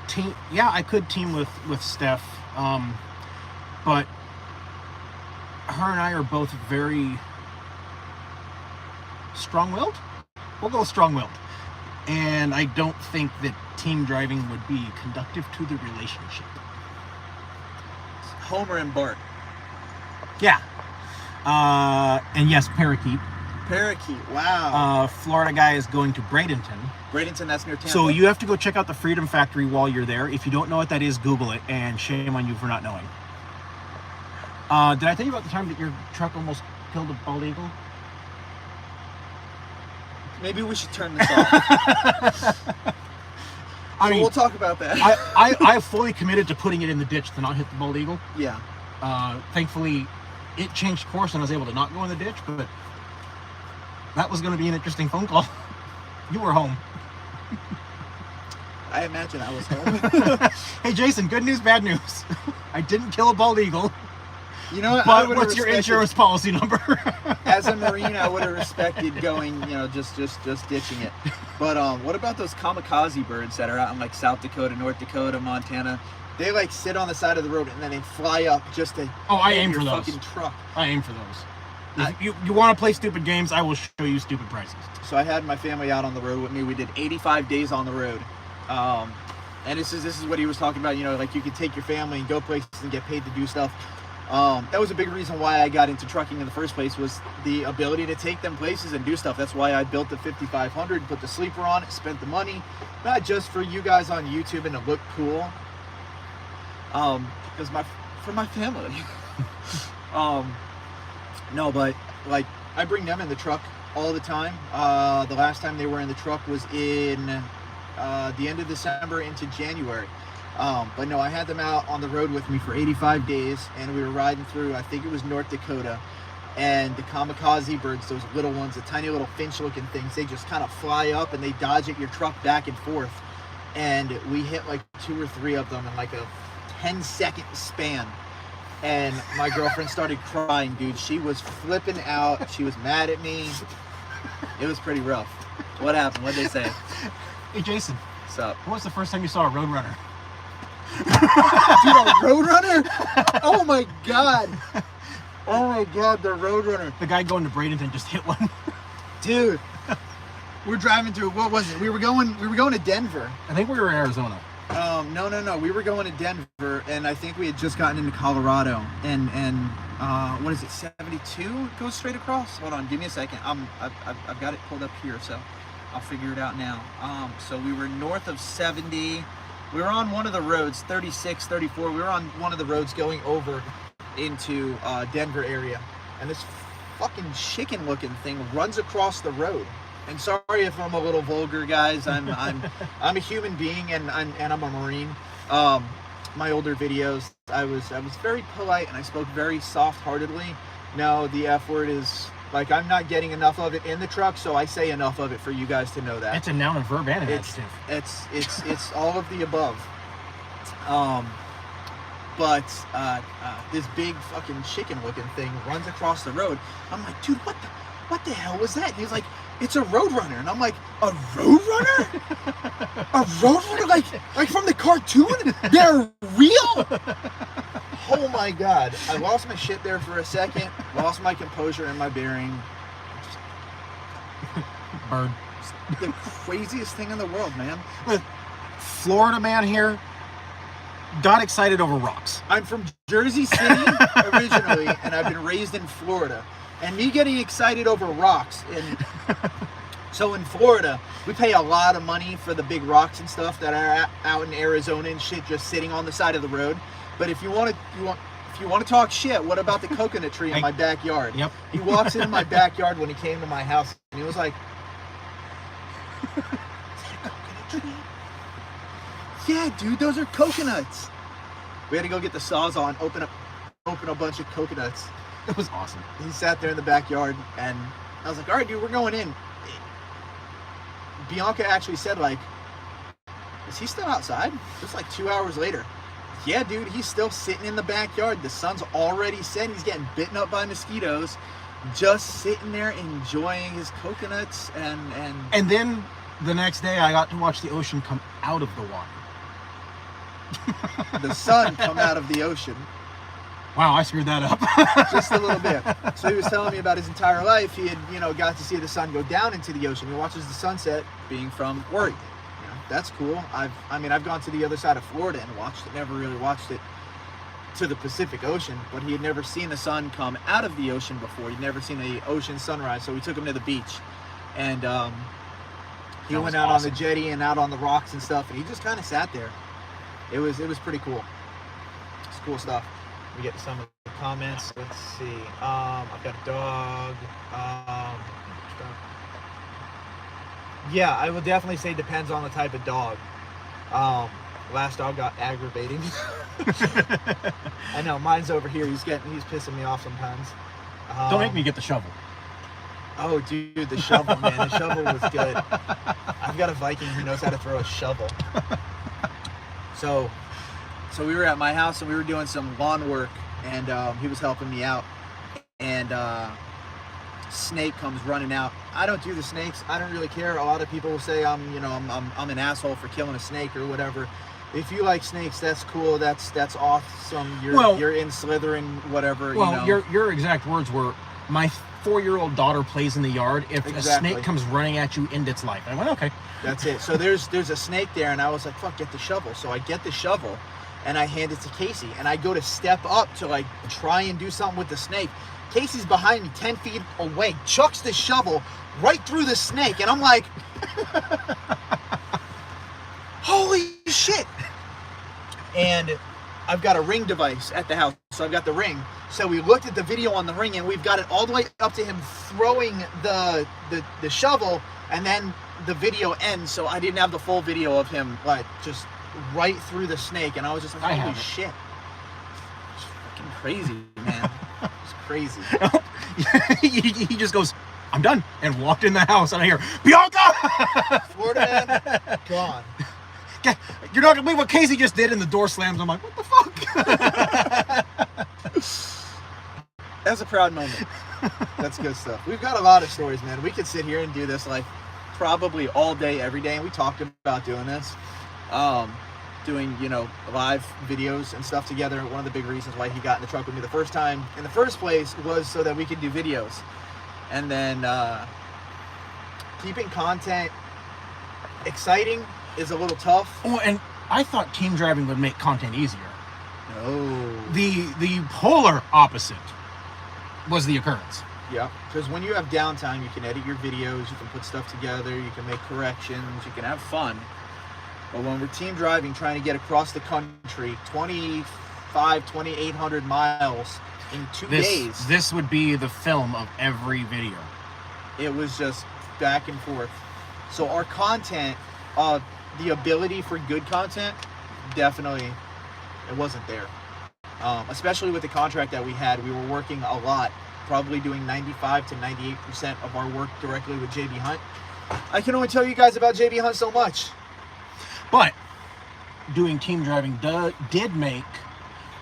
B: team? Yeah, I could team with Steph, but her and I are both very strong-willed. We'll go strong-willed, and I don't think that team driving would be conducive to the relationship.
A: Homer and Bart.
B: Yeah, and yes, parakeet.
A: Parakeet, wow.
B: Florida guy is going to Bradenton.
A: Bradenton, that's near Tampa.
B: So you have to go check out the Freedom Factory while you're there. If you don't know what that is, Google it, and shame on you for not knowing. Did I tell you about the time that your truck almost killed a bald eagle?
A: Maybe we should turn this off. I mean, we'll talk about that.
B: I fully committed to putting it in the ditch to not hit the bald eagle.
A: Yeah.
B: Thankfully, it changed course and I was able to not go in the ditch, but that was going to be an interesting phone call. You were home.
A: I imagine I was home.
B: Hey, Jason, good news, bad news. I didn't kill a bald eagle.
A: You know what?
B: But what's your insurance policy number?
A: As a Marine, I would have respected going, just ditching it. But what about those kamikaze birds that are out in like South Dakota, North Dakota, Montana? They like sit on the side of the road and then they fly up just to
B: I aim
A: your
B: for those.
A: fucking truck.
B: I aim for those. If you want to play stupid games, I will show you stupid prices.
A: So I had my family out on the road with me. We did 85 days on the road. And this is what he was talking about, like you could take your family and go places and get paid to do stuff. That was a big reason why I got into trucking in the first place, was the ability to take them places and do stuff. That's why I built the 5500, put the sleeper on it, spent the money, not just for you guys on YouTube and to look cool, because for my family. No, but like I bring them in the truck all the time. The last time they were in the truck was in the end of December into January. But no, I had them out on the road with me for 85 days, and we were riding through, I think it was North Dakota, and the kamikaze birds, those little ones, the tiny little finch-looking things, they just kind of fly up and they dodge at your truck back and forth. And we hit like 2 or 3 of them in like a 10-second span. And my girlfriend started crying, dude. She was flipping out. She was mad at me. It was pretty rough. What happened? What'd they say?
B: Hey, Jason.
A: What's up?
B: When was the first time you saw a Roadrunner?
A: Dude, a Roadrunner? Oh my god. Oh my god, the Roadrunner.
B: The guy going to Bradenton just hit one.
A: Dude. We're driving through, what was it? We were going to Denver.
B: I think we were in Arizona.
A: No. We were going to Denver, and I think we had just gotten into Colorado. And what is it, 72 goes straight across? Hold on, give me a second. I've got it pulled up here, so I'll figure it out now. So we were north of 70. We were on one of the roads, 36, 34. We were on one of the roads going over into Denver area, and this fucking chicken-looking thing runs across the road. And sorry if I'm a little vulgar, guys. I'm a human being, and I'm a Marine. My older videos, I was very polite and I spoke very soft-heartedly. No, the F word is like, I'm not getting enough of it in the truck, so I say enough of it for you guys to know that.
B: It's a noun and verb and an adjective.
A: It's all of the above. but this big fucking chicken-looking thing runs across the road. I'm like, dude, what the hell was that? And he's like, it's a Roadrunner. And I'm like, a Roadrunner? A Roadrunner? Like from the cartoon? They're real? Oh my God. I lost my shit there for a second. Lost my composure and my bearing.
B: Bird.
A: The craziest thing in the world, man.
B: Florida man here got excited over rocks.
A: I'm from Jersey City originally, and I've been raised in Florida. And me getting excited over rocks. And so in Florida, we pay a lot of money for the big rocks and stuff that are out in Arizona and shit, just sitting on the side of the road. But if you want to talk shit, what about the coconut tree in my backyard?
B: Yep.
A: He walks into my backyard when he came to my house, and he was like, "Is that a coconut tree?" Yeah, dude, those are coconuts. We had to go get the Sawzall and open a bunch of coconuts.
B: It was awesome.
A: He sat there in the backyard, and I was like, all right, dude, we're going in. Bianca actually said, like, is he still outside? Just like 2 hours later. Yeah, dude, he's still sitting in the backyard. The sun's already set. He's getting bitten up by mosquitoes. Just sitting there enjoying his coconuts.
B: And then the next day, I got to watch the ocean come out of the water.
A: The sun come out of the ocean.
B: Wow, I screwed that up.
A: Just a little bit. So he was telling me about his entire life. He had, got to see the sun go down into the ocean. He watches the sunset being from Oregon. That's cool. I've gone to the other side of Florida and watched it. Never really watched it to the Pacific Ocean, but he had never seen the sun come out of the ocean before. He'd never seen the ocean sunrise. So we took him to the beach, and he went out on the jetty and out on the rocks and stuff, and he just kind of sat there. It was pretty cool. It's cool stuff. We get to some of the comments. Let's see. I've got a dog. Yeah, I would definitely say depends on the type of dog. Last dog got aggravating. I know, mine's over here. He's pissing me off sometimes.
B: Don't make me get the shovel.
A: Oh, dude, the shovel, man. The shovel was good. I've got a Viking who knows how to throw a shovel. So we were at my house and we were doing some lawn work, and he was helping me out, and snake comes running out. I don't do the snakes. I don't really care. A lot of people will say I'm an asshole for killing a snake or whatever. If you like snakes, that's cool. That's awesome. You're in Slytherin, whatever.
B: Well, your exact words were, my 4-year-old daughter plays in the yard. If a snake comes running at you, end its life. I went, okay.
A: That's it. So there's a snake there, and I was like, fuck, get the shovel. So I get the shovel, and I hand it to Casey, and I go to step up to like try and do something with the snake. Casey's behind me 10 feet away, chucks the shovel right through the snake, and I'm like, holy shit. And I've got a Ring device at the house, so I've got the Ring. So we looked at the video on the Ring, and we've got it all the way up to him throwing the shovel, and then the video ends. So I didn't have the full video of him like just right through the snake, and I was just like, holy shit. It's fucking crazy, man. It's crazy.
B: He just goes, I'm done, and walked in the house, and I hear, Bianca!
A: Florida man, gone.
B: You're not gonna believe what Casey just did, and the door slams. I'm like, what the fuck?
A: That's a proud moment. That's good stuff. We've got a lot of stories, man. We could sit here and do this like probably all day, every day, and we talked about doing this. Doing, live videos and stuff together. One of the big reasons why he got in the truck with me the first time in the first place was so that we could do videos. And then keeping content exciting is a little tough.
B: Oh, and I thought team driving would make content easier.
A: No.
B: The polar opposite was the occurrence.
A: Yeah, because when you have downtime, you can edit your videos, you can put stuff together, you can make corrections, you can have fun. But when we're team driving, trying to get across the country, 2,800 miles in 2 days.
B: This would be the film of every video.
A: It was just back and forth. So our content, the ability for good content, definitely, it wasn't there. Especially with the contract that we had, we were working a lot, probably doing 95 to 98% of our work directly with JB Hunt. I can only tell you guys about JB Hunt so much.
B: But doing team driving did make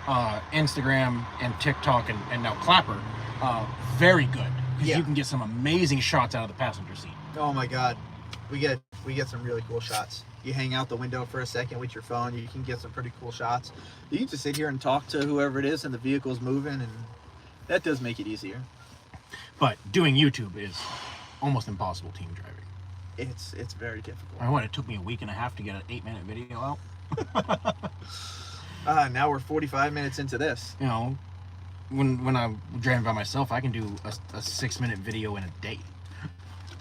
B: Instagram and TikTok and now Clapper, very good, because
A: Yeah.
B: you can get some amazing shots out of the passenger seat.
A: Oh my God, we get some really cool shots. You hang out the window for a second with your phone, you can get some pretty cool shots. You can just sit here and talk to whoever it is, and the vehicle's moving, and that does make it easier.
B: But doing YouTube is almost impossible team driving.
A: It's very difficult.
B: It took me a week and a half to get an 8-minute video out.
A: Now we're 45 minutes into this.
B: You know, when I'm driving by myself, I can do a 6-minute video in a day.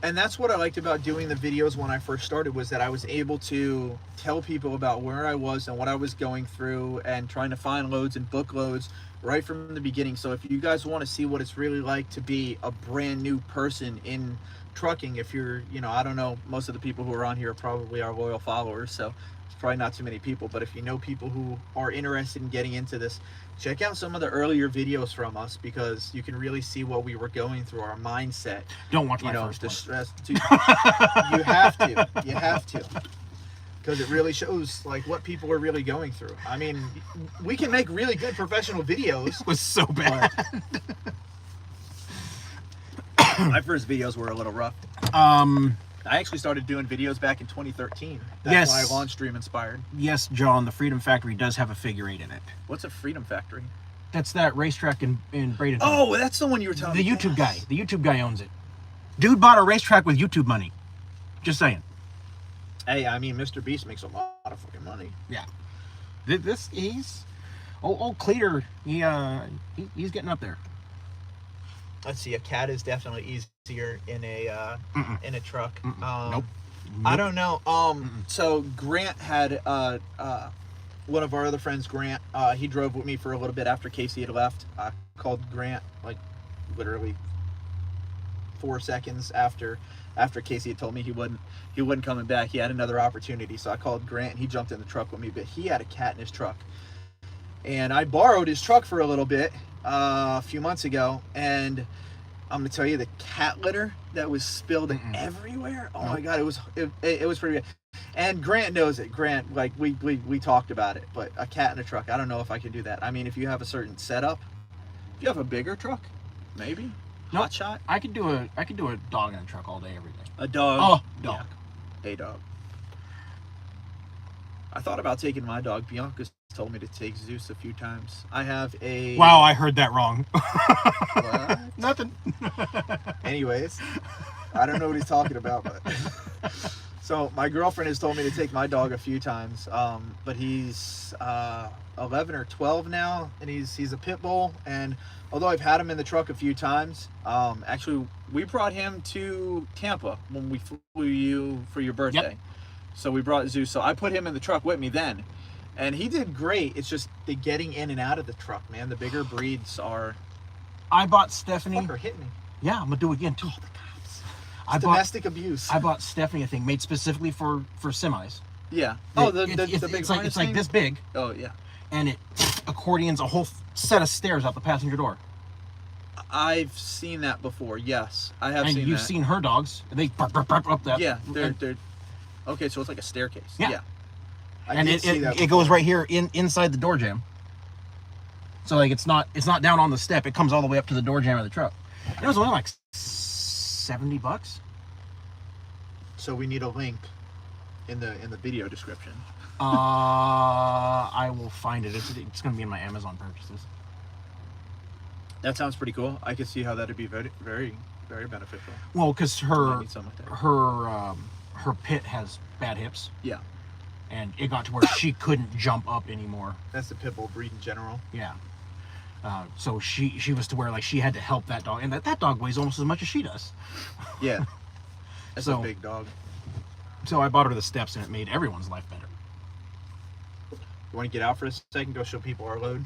A: And that's what I liked about doing the videos when I first started, was that I was able to tell people about where I was and what I was going through, and trying to find loads and book loads right from the beginning. So if you guys want to see what it's really like to be a brand new person in trucking, if you're, you know, I don't know, most of the people who are on here are probably our loyal followers, so it's probably not too many people, but if you know people who are interested in getting into this, check out some of the earlier videos from us, because you can really see what we were going through, our mindset.
B: Don't watch
A: You
B: my
A: know,
B: first
A: the
B: one.
A: stress. You have to. You have to. Because it really shows like what people are really going through. I mean, we can make really good professional videos.
B: It was so bad.
A: My first videos were a little rough. I actually started doing videos back in 2013. That's
B: Yes.
A: why I launched Dream Inspired.
B: Yes, John, the Freedom Factory does have a figure 8 in it.
A: What's a Freedom Factory?
B: That's that racetrack in Bradenton.
A: Oh, that's the one you were telling
B: the
A: me.
B: YouTube guy.
A: Yes.
B: The YouTube guy owns it. Dude bought a racetrack with YouTube money. Just saying.
A: Hey, I mean, Mr. Beast makes a lot of fucking money.
B: Yeah. He's old Cleater. He's getting up there.
A: Let's see. A cat is definitely easier in a truck.
B: Nope.
A: I don't know. So Grant had one of our other friends, Grant. He drove with me for a little bit after Casey had left. I called Grant like literally 4 seconds after Casey had told me he wasn't coming back. He had another opportunity, so I called Grant and he jumped in the truck with me. But he had a cat in his truck, and I borrowed his truck for a little bit a few months ago, and I'm gonna tell you, the cat litter that was spilled everywhere. Oh my God, it was pretty bad. And Grant knows it. Grant, like we talked about it, but a cat in a truck, I don't know if I can do that. I mean, if you have a certain setup, if you have a bigger truck, maybe.
B: Nope.
A: Hot shot.
B: I could do a dog in a truck all day, every day.
A: A dog.
B: Oh, dog.
A: Yeah. A dog. I thought about taking my dog. Bianca's told me to take Zeus a few times. I have a...
B: Wow, I heard that wrong.
A: What?
B: Nothing.
A: Anyways, I don't know what he's talking about, but... So my girlfriend has told me to take my dog a few times, but he's 11 or 12 now, and he's a pit bull. And although I've had him in the truck a few times, actually we brought him to Tampa when we flew you for your birthday.
B: Yep.
A: So we brought Zeus. So I put him in the truck with me then, and he did great. It's just the getting in and out of the truck, man. The bigger breeds are...
B: I bought Stephanie.
A: Fucker hit me.
B: Yeah, I'm gonna do it again too.
A: It's domestic abuse.
B: I bought Stephanie a thing made specifically for semis.
A: Yeah. Oh, the big
B: it's like
A: thing?
B: this big,
A: Oh, yeah.
B: and it accordions a whole set of stairs out the passenger door.
A: I've seen that before. Yes, I have
B: And
A: seen
B: you've
A: that.
B: seen her dogs. They up that.
A: Yeah,
B: and
A: they're okay. So it's like a staircase.
B: Yeah.
A: I
B: and
A: did see that
B: it goes right here inside the door jamb. So like it's not down on the step. It comes all the way up to the door jamb of the truck. It was only like $70.
A: So we need a link in the video description.
B: I will find it. It's going to be in my Amazon purchases.
A: That sounds pretty cool. I could see how that'd be very, very, very beneficial.
B: Well, because
A: I
B: her
A: need something like that.
B: her pit has bad hips,
A: Yeah,
B: and it got to where she couldn't jump up anymore.
A: that's the pit bull breed in general.
B: Yeah. So she was to where like she had to help that dog, and that dog weighs almost as much as she does.
A: Yeah, that's
B: So-
A: a big dog.
B: So I bought her the steps, and it made everyone's life better.
A: You want to get out for a second? Go show people our load.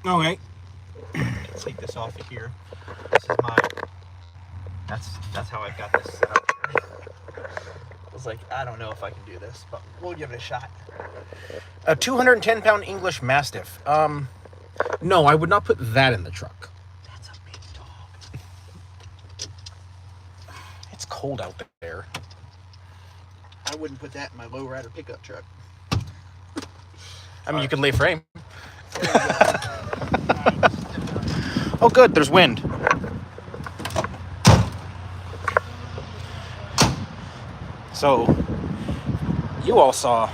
B: Okay.
A: Let's take this off of here. This is my. That's how I've got this set up here. I was like, I don't know if I can do this, but we'll give it a shot.
B: A 210-pound English Mastiff. No, I would not put that in the truck.
A: That's a big dog.
B: It's cold out there.
A: I wouldn't put that in my lowrider pickup truck.
B: I mean, you could lay frame. Oh, good. There's wind. So, you all saw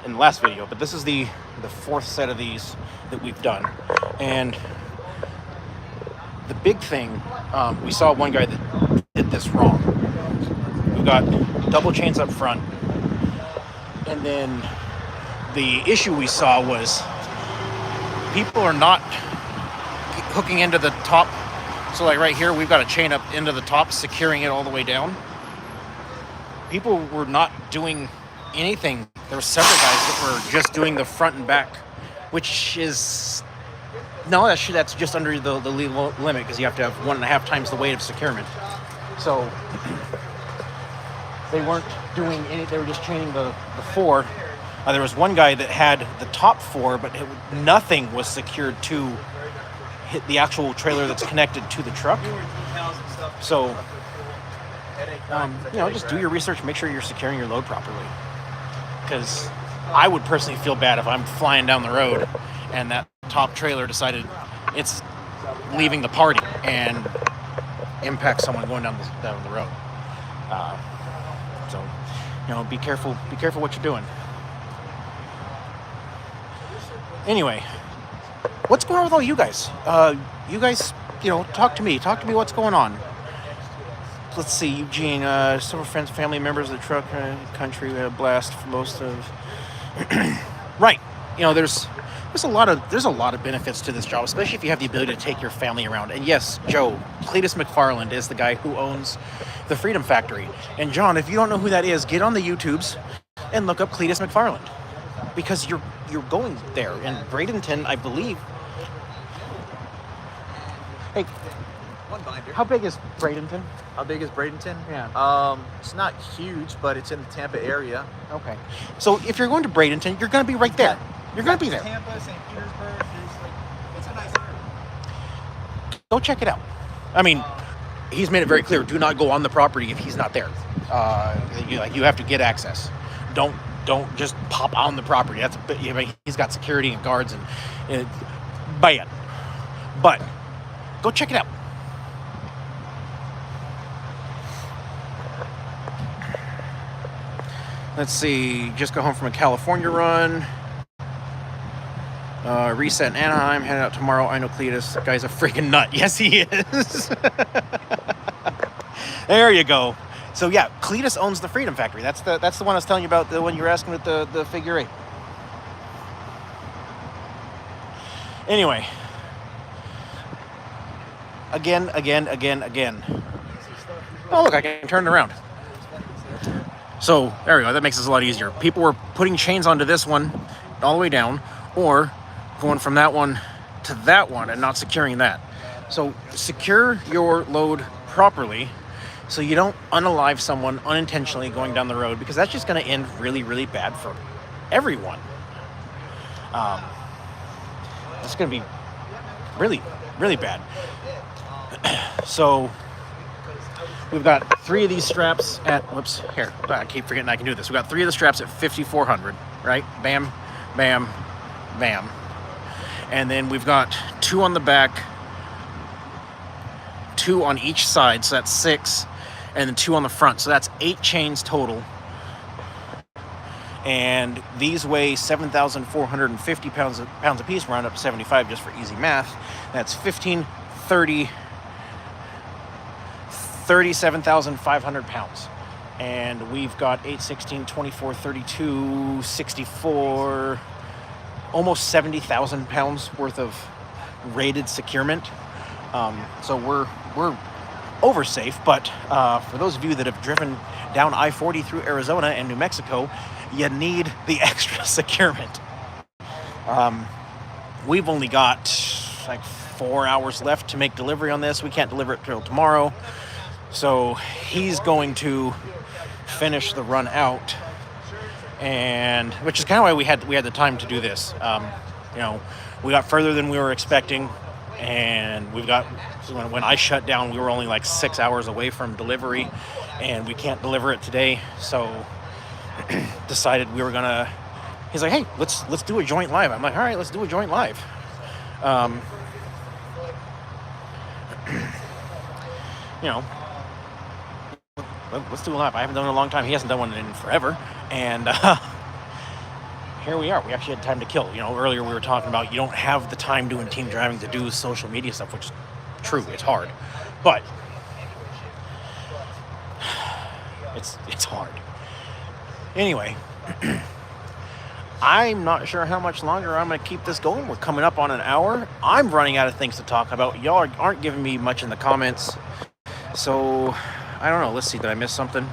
B: in the last video, but this is the fourth set of these that we've done. And the big thing, we saw one guy that did this wrong. We got double chains up front. And then the issue we saw was people are not hooking into the top. So like right here, we've got a chain up into the top, securing it all the way down. People were not doing anything. There were several guys that were just doing the front and back, which is, no, that's just under the legal limit, because you have to have 1.5 times the weight of securement. So they weren't doing any, they were just chaining the 4. There was one guy that had the top 4, but nothing was secured to hit the actual trailer that's connected to the truck. So, just do your research, make sure you're securing your load properly. Because I would personally feel bad if I'm flying down the road and that top trailer decided it's leaving the party and impacts someone going down the road. So, be careful what you're doing. Anyway, what's going on with all you guys? Talk to me what's going on. Let's see, Eugene, several friends, family members of the truck country, we had a blast for most of. Right, there's a lot of benefits to this job, especially if you have the ability to take your family around. And yes, Joe, Cletus McFarland is the guy who owns the Freedom Factory. And John, if you don't know who that is, get on the YouTubes and look up Cletus McFarland, because you're going there in Bradenton, I believe. Hey,
A: One binder.
B: how big is Bradenton?
A: How big is Bradenton?
B: Yeah.
A: It's not huge, but it's in the Tampa area.
B: Okay. So if you're going to Bradenton, you're going to be right there. You're going to be there.
A: Tampa, St. Petersburg. It's a nice area.
B: Go check it out. I mean, he's made it very clear: do not go on the property if he's not there. You have to get access. Don't just pop on the property. That's a bit. He's got security and guards and bad. But go check it out. Let's see. Just got home from a California run. Reset in Anaheim. Heading out tomorrow. I know Cletus. That guy's a freaking nut. Yes, he is. There you go. So yeah, Cletus owns the Freedom Factory. That's the one I was telling you about. The one you were asking with the figure 8. Anyway. Again. Oh look, I can turn it around. So there we go. That makes this a lot easier. People were putting chains onto this one all the way down, or going from that one to that one and not securing that. So secure your load properly so you don't unalive someone unintentionally going down the road, because that's just going to end really, really bad for everyone. It's going to be really, really bad. So we've got 3 of these straps at, whoops, here, I keep forgetting I can do this. We've got 3 of the straps at 5,400, right? Bam, bam, bam. And then we've got 2 on the back, 2 on each side, so that's 6, and then 2 on the front, so that's 8 chains total. And these weigh 7,450 pounds a piece, round up to 75 just for easy math. That's 37,500 pounds. And we've got 8, 16, 24, 32, 64, almost 70,000 pounds worth of rated securement. So we're over safe, but for those of you that have driven down I-40 through Arizona and New Mexico, you need the extra securement. We've only got like 4 hours left to make delivery on this. We can't deliver it till tomorrow. So he's going to finish the run out, and which is kind of why we had the time to do this. We got further than we were expecting, and when I shut down, we were only like 6 hours away from delivery, and we can't deliver it today. So decided we were gonna he's like, hey, let's do a joint live. I'm like, all right, let's do a joint live. You know, let's do a live. I haven't done it in a long time. He hasn't done one in forever. And here we are. We actually had time to kill. You know, earlier we were talking about you don't have the time doing team driving to do social media stuff, which is true. It's hard. But it's hard. Anyway, I'm not sure how much longer I'm going to keep this going. We're coming up on an hour. I'm running out of things to talk about. Y'all aren't giving me much in the comments. So, I don't know. Let's see. Did I miss something?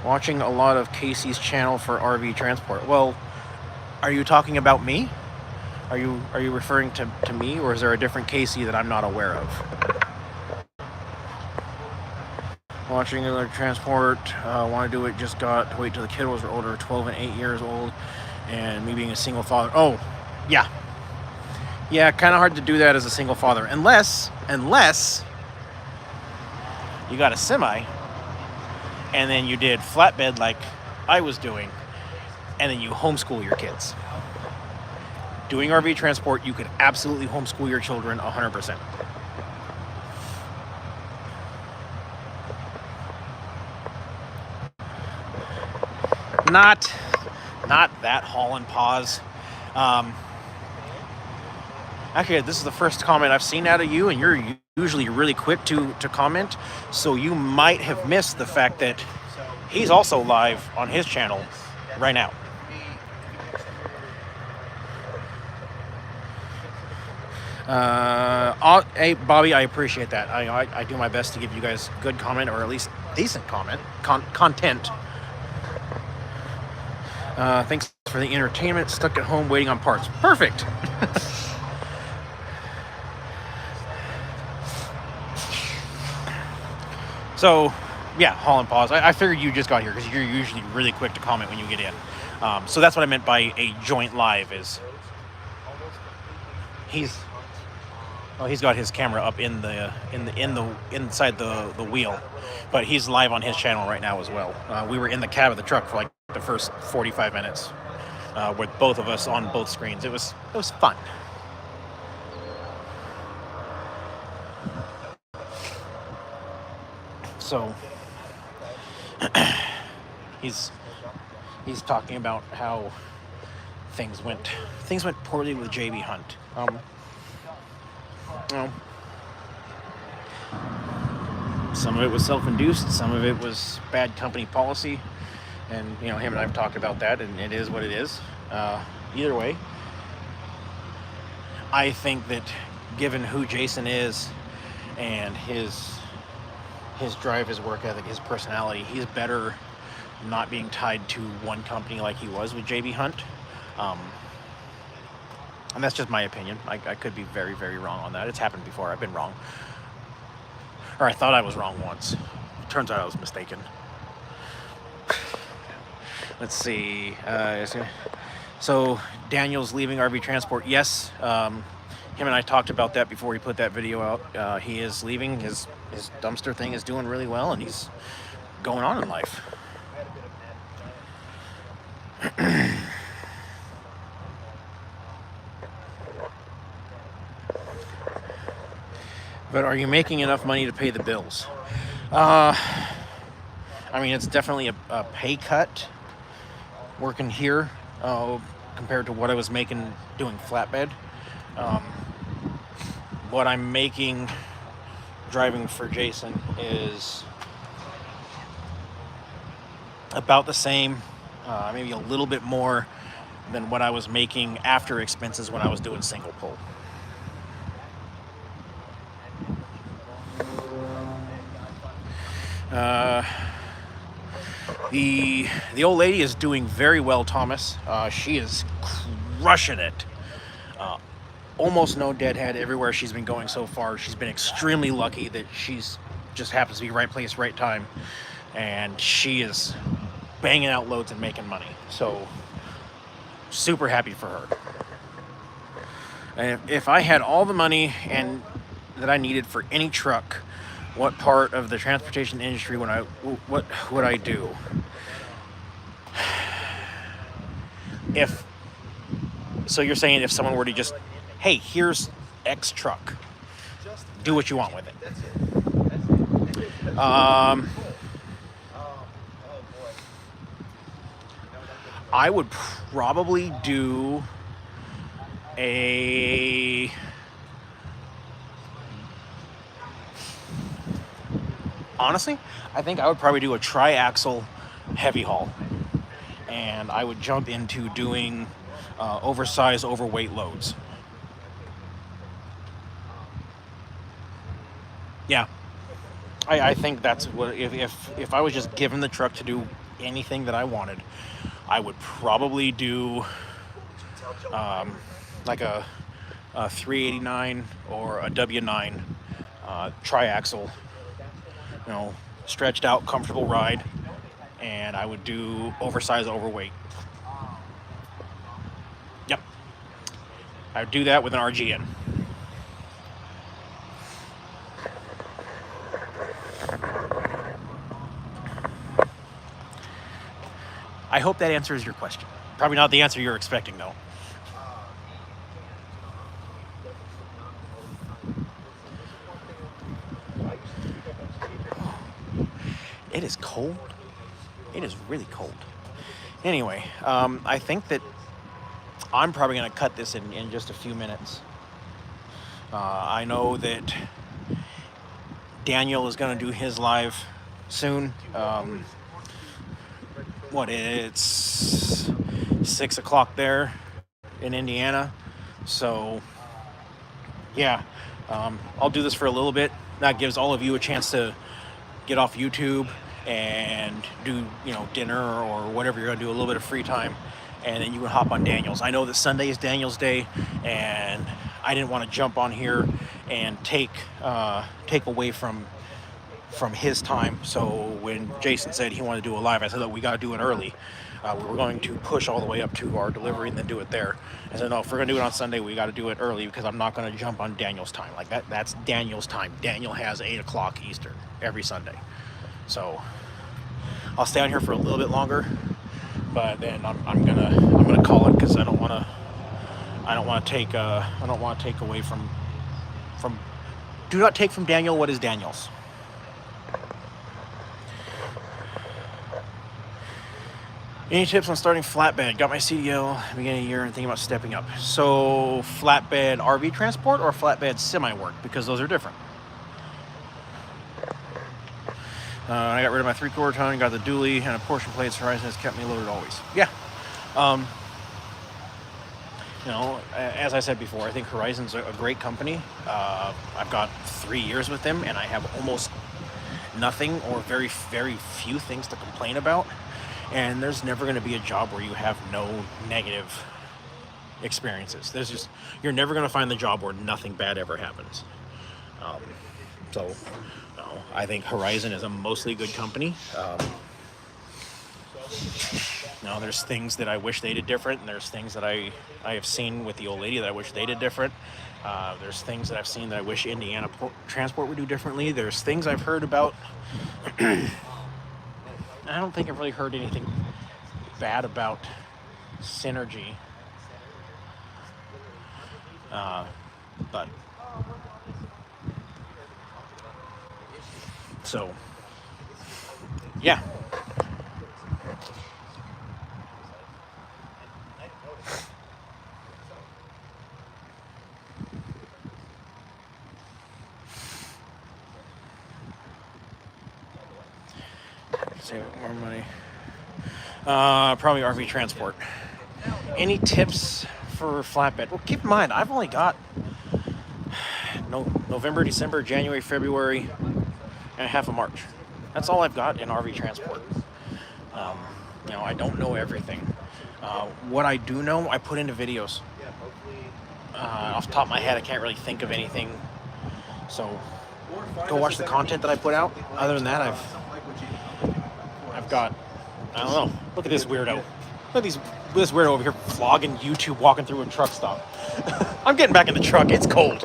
B: Watching a lot of Casey's channel for RV transport. Well, are you talking about me? Are you referring to me, or is there a different Casey that I'm not aware of? Watching other transport, want to do it, just got to wait till the kiddos are older, 12 and 8 years old, and me being a single father. Oh, yeah. Yeah, kind of hard to do that as a single father, unless you got a semi, and then you did flatbed like I was doing, and then you homeschool your kids. Doing RV transport, you could absolutely homeschool your children 100%. Not that haul and pause. Actually, this is the first comment I've seen out of you, and you're usually really quick to comment, so you might have missed the fact that he's also live on his channel right now. Hey, Bobby, I appreciate that. I do my best to give you guys good comment, or at least decent content. Thanks for the entertainment. Stuck at home waiting on parts. Perfect. So, yeah, haul and pause. I figured you just got here because you're usually really quick to comment when you get in. So that's what I meant by a joint live. Is he's got his camera up inside the wheel, but he's live on his channel right now as well. We were in the cab of the truck for like the first 45 minutes with both of us on both screens. It was fun. So he's talking about how things went poorly with JB Hunt. Some of it was self-induced, some of it was bad company policy, and him and I have talked about that, and it is what it is. Either way, I think that given who Jason is and his drive, his work ethic, his personality, he's better not being tied to one company like he was with JB Hunt. And that's just my opinion. I could be very, very wrong on that. It's happened before. I've been wrong. Or I thought I was wrong once. Turns out I was mistaken. Let's see. So Daniel's leaving RV Transport. Yes. Him and I talked about that before he put that video out. He is leaving. His dumpster thing is doing really well, and he's going on in life. But are you making enough money to pay the bills? I mean, it's definitely a pay cut working here compared to what I was making doing flatbed. What I'm making driving for Jason is about the same, maybe a little bit more than what I was making after expenses when I was doing single pull. The old lady is doing very well, Thomas. She is crushing it. Almost no deadhead everywhere she's been going so far. She's been extremely lucky that she's just happens to be right place, right time. And she is banging out loads and making money. So, super happy for her. And if I had all the money and that I needed for any truck What part of the transportation industry what would I do? So you're saying if someone were to just, hey, here's X truck, do what you want with it. I would probably do honestly, I think I would probably do a tri-axle heavy haul, and I would jump into doing oversized, overweight loads. Yeah, I think that's what, if I was just given the truck to do anything that I wanted, I would probably do like a 389 or a W9 tri-axle, stretched out, comfortable ride, and I would do oversized, overweight. Yep, I would do that with an RGN. I hope that answers your question. Probably not the answer you're expecting, though. It is cold. It is really cold. Anyway, I think that I'm probably going to cut this in just a few minutes. I know that Daniel is going to do his live soon. It's 6 o'clock there in Indiana. So, yeah, I'll do this for a little bit. That gives all of you a chance to get off YouTube and do, dinner or whatever you're gonna do, a little bit of free time, and then you can hop on Daniel's. I know that Sunday is Daniel's day, and I didn't want to jump on here and take away from his time. So when Jason said he wanted to do a live, I said that we got to do it early. We were going to push all the way up to our delivery and then do it there. I said, no, if we're going to do it on Sunday, we got to do it early, because I'm not going to jump on Daniel's time. Like that's Daniel's time. Daniel has 8 o'clock Eastern every Sunday. So I'll stay on here for a little bit longer, but then I'm gonna call it, because I don't want to take away from. Do not take from Daniel what is Daniel's. Any tips on starting flatbed? Got my CDL beginning of the year and thinking about stepping up. So flatbed RV transport or flatbed semi work, because those are different. I got rid of my 3/4 ton, got the dually and a portion plates. Horizon has kept me loaded always. Yeah. As I said before, I think Horizon's a great company. I've got 3 years with them, and I have almost nothing or very, very few things to complain about. And there's never going to be a job where you have no negative experiences. You're never going to find the job where nothing bad ever happens. I think Horizon is a mostly good company. There's things that I wish they did different, and there's things that I have seen with the old lady that I wish they did different. There's things that I've seen that I wish Indiana Transport would do differently. There's things I've heard about. I don't think I've really heard anything bad about Synergy. So, yeah. Save more money. Probably RV transport. Any tips for flatbed? Well, keep in mind, I've only got November, December, January, February, and half of March. That's all I've got in RV transport. I don't know everything. What I do know, I put into videos. Off the top of my head, I can't really think of anything. So go watch the content that I put out. Other than that, I've got, I don't know. Look at this weirdo. Look at this weirdo over here vlogging YouTube, walking through a truck stop. I'm getting back in the truck. It's cold.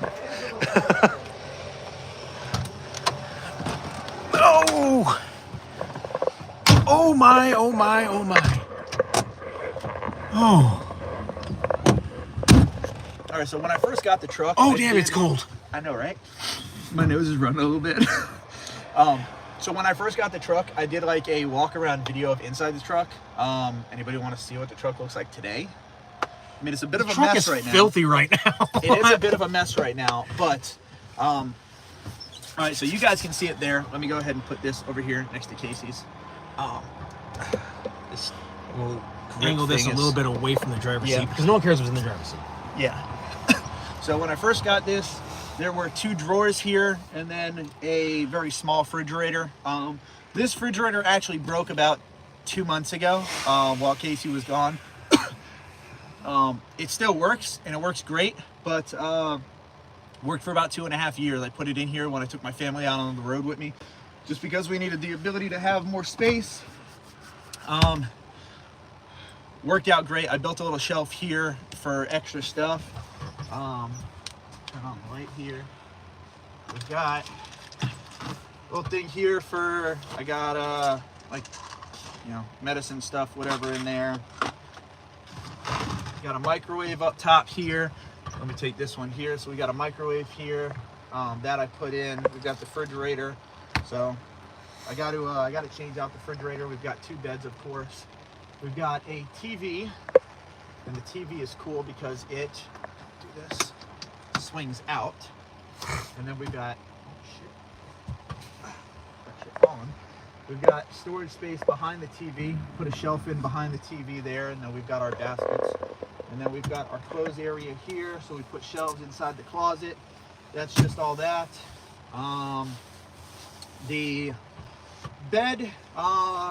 B: Oh my, oh my, oh my. Oh.
A: All right, so when I first got the truck,
B: Oh
A: I
B: damn,
A: did-
B: it's cold.
A: I know, right? My nose is running a little bit. So when I first got the truck, I did like a walk around video of inside the truck. Anybody want to see what the truck looks like today? I mean, it's a bit of a
B: Truck
A: mess
B: is
A: right now.
B: filthy right now.
A: It is a bit of a mess right now, but all right, so you guys can see it there. Let me go ahead and put this over here next to Casey's. This
B: We'll angle this a
A: thing
B: little
A: is-
B: bit away from the driver's
A: Yeah.
B: seat because no one cares what's in the driver's seat.
A: Yeah. So when I first got this, there were 2 drawers here and then a very small refrigerator. This refrigerator actually broke about 2 months ago while Casey was gone. It still works and it works great, but worked for about 2.5 years. I put it in here when I took my family out on the road with me, just because we needed the ability to have more space. Worked out great. I built a little shelf here for extra stuff. Turn on the light here. We've got a little thing here for, I got like, medicine stuff, whatever in there. Got a microwave up top here. Let me take this one here. So we got a microwave here that I put in. We've got the refrigerator. So I got to change out the refrigerator. We've got 2 beds, of course. We've got a TV, and the TV is cool because it, do this, swings out. And then we've got, we've got storage space behind the TV. Put a shelf in behind the TV there, and then we've got our baskets. And then we've got our clothes area here, so we put shelves inside the closet. That's just all that. The bed,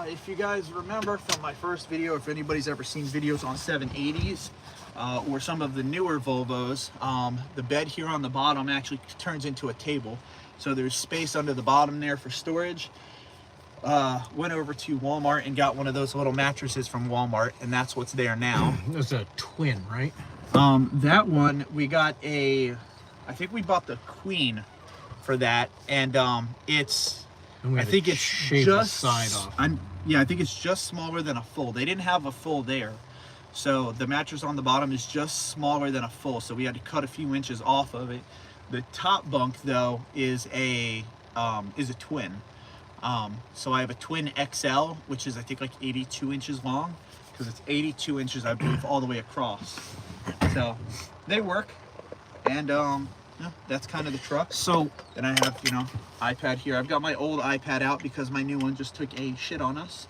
A: if you guys remember from my first video, if anybody's ever seen videos on 780s or some of the newer Volvos, the bed here on the bottom actually turns into a table. So there's space under the bottom there for storage. Went over to Walmart and got one of those little mattresses from Walmart, and that's what's there now.
B: It's a twin, right?
A: That one, we got I think we bought the queen for that, and it's,
B: And we
A: I
B: had to
A: think it's
B: shave
A: just
B: the side off.
A: Yeah, I think it's just smaller than a full. They didn't have a full there, so the mattress on the bottom is just smaller than a full. So we had to cut a few inches off of it. The top bunk though is a twin. So I have a twin XL, which is I think like 82 inches long, because it's 82 inches, I believe, all the way across. So they work, and yeah, that's kind of the truck.
B: So
A: Then I have, iPad here. I've got my old iPad out because my new one just took a shit on us.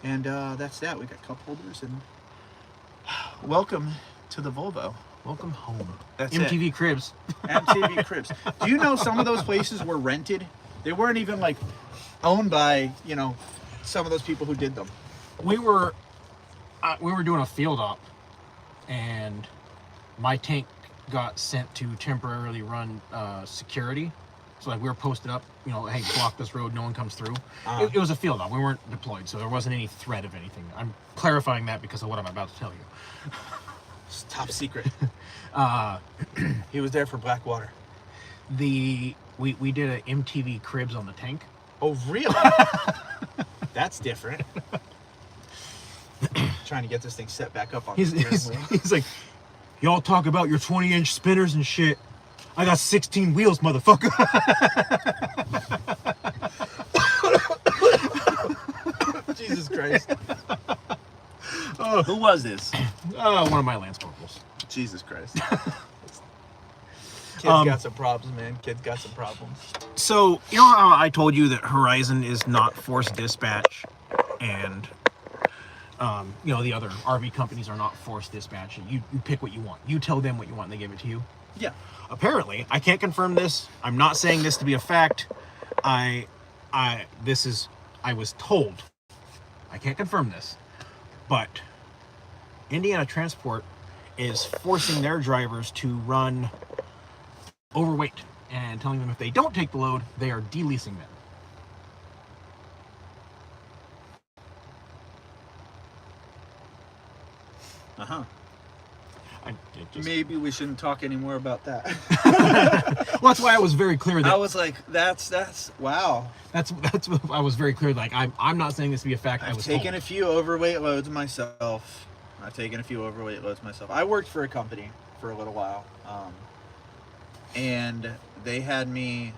A: And that's that. We got cup holders, and welcome to the Volvo.
B: welcome home.
A: That's
B: MTV Cribs.
A: MTV Cribs. Do you know some of those places were rented? They weren't even like owned by, some of those people who did them.
B: We were doing a field op, and my tank got sent to temporarily run security. So like we were posted up, hey, block this road, no one comes through. It was a field op. We weren't deployed, so there wasn't any threat of anything. I'm clarifying that because of what I'm about to tell you.
A: It's top secret. He was there for Blackwater.
B: We did an MTV Cribs on the tank.
A: Oh, really? That's different. Trying to get this thing set back up on the steering wheel.
B: He's like, y'all talk about your 20-inch spinners and shit. I got 16 wheels, motherfucker.
A: Jesus Christ.
C: Who was this?
B: One of my lance corporals.
A: Jesus Christ. Kids got some problems, man. Kids got some problems.
B: So, you know how I told you that Horizon is not force dispatch, and the other RV companies are not force dispatch. You pick what you want. You tell them what you want, and they give it to you.
A: Yeah.
B: Apparently, I can't confirm this. I'm not saying this to be a fact. I was told. I can't confirm this, but Indiana Transport is forcing their drivers to run overweight and telling them if they don't take the load, they are deleasing them.
A: Uh-huh. Maybe we shouldn't talk anymore about that.
B: Well, that's why I was very clear that
A: I was like, that's wow.
B: that's what I was very clear. Like I'm not saying this to be a fact. I
A: I've
B: was
A: taken
B: told.
A: a few overweight loads myself. I worked for a company for a little while, and they had me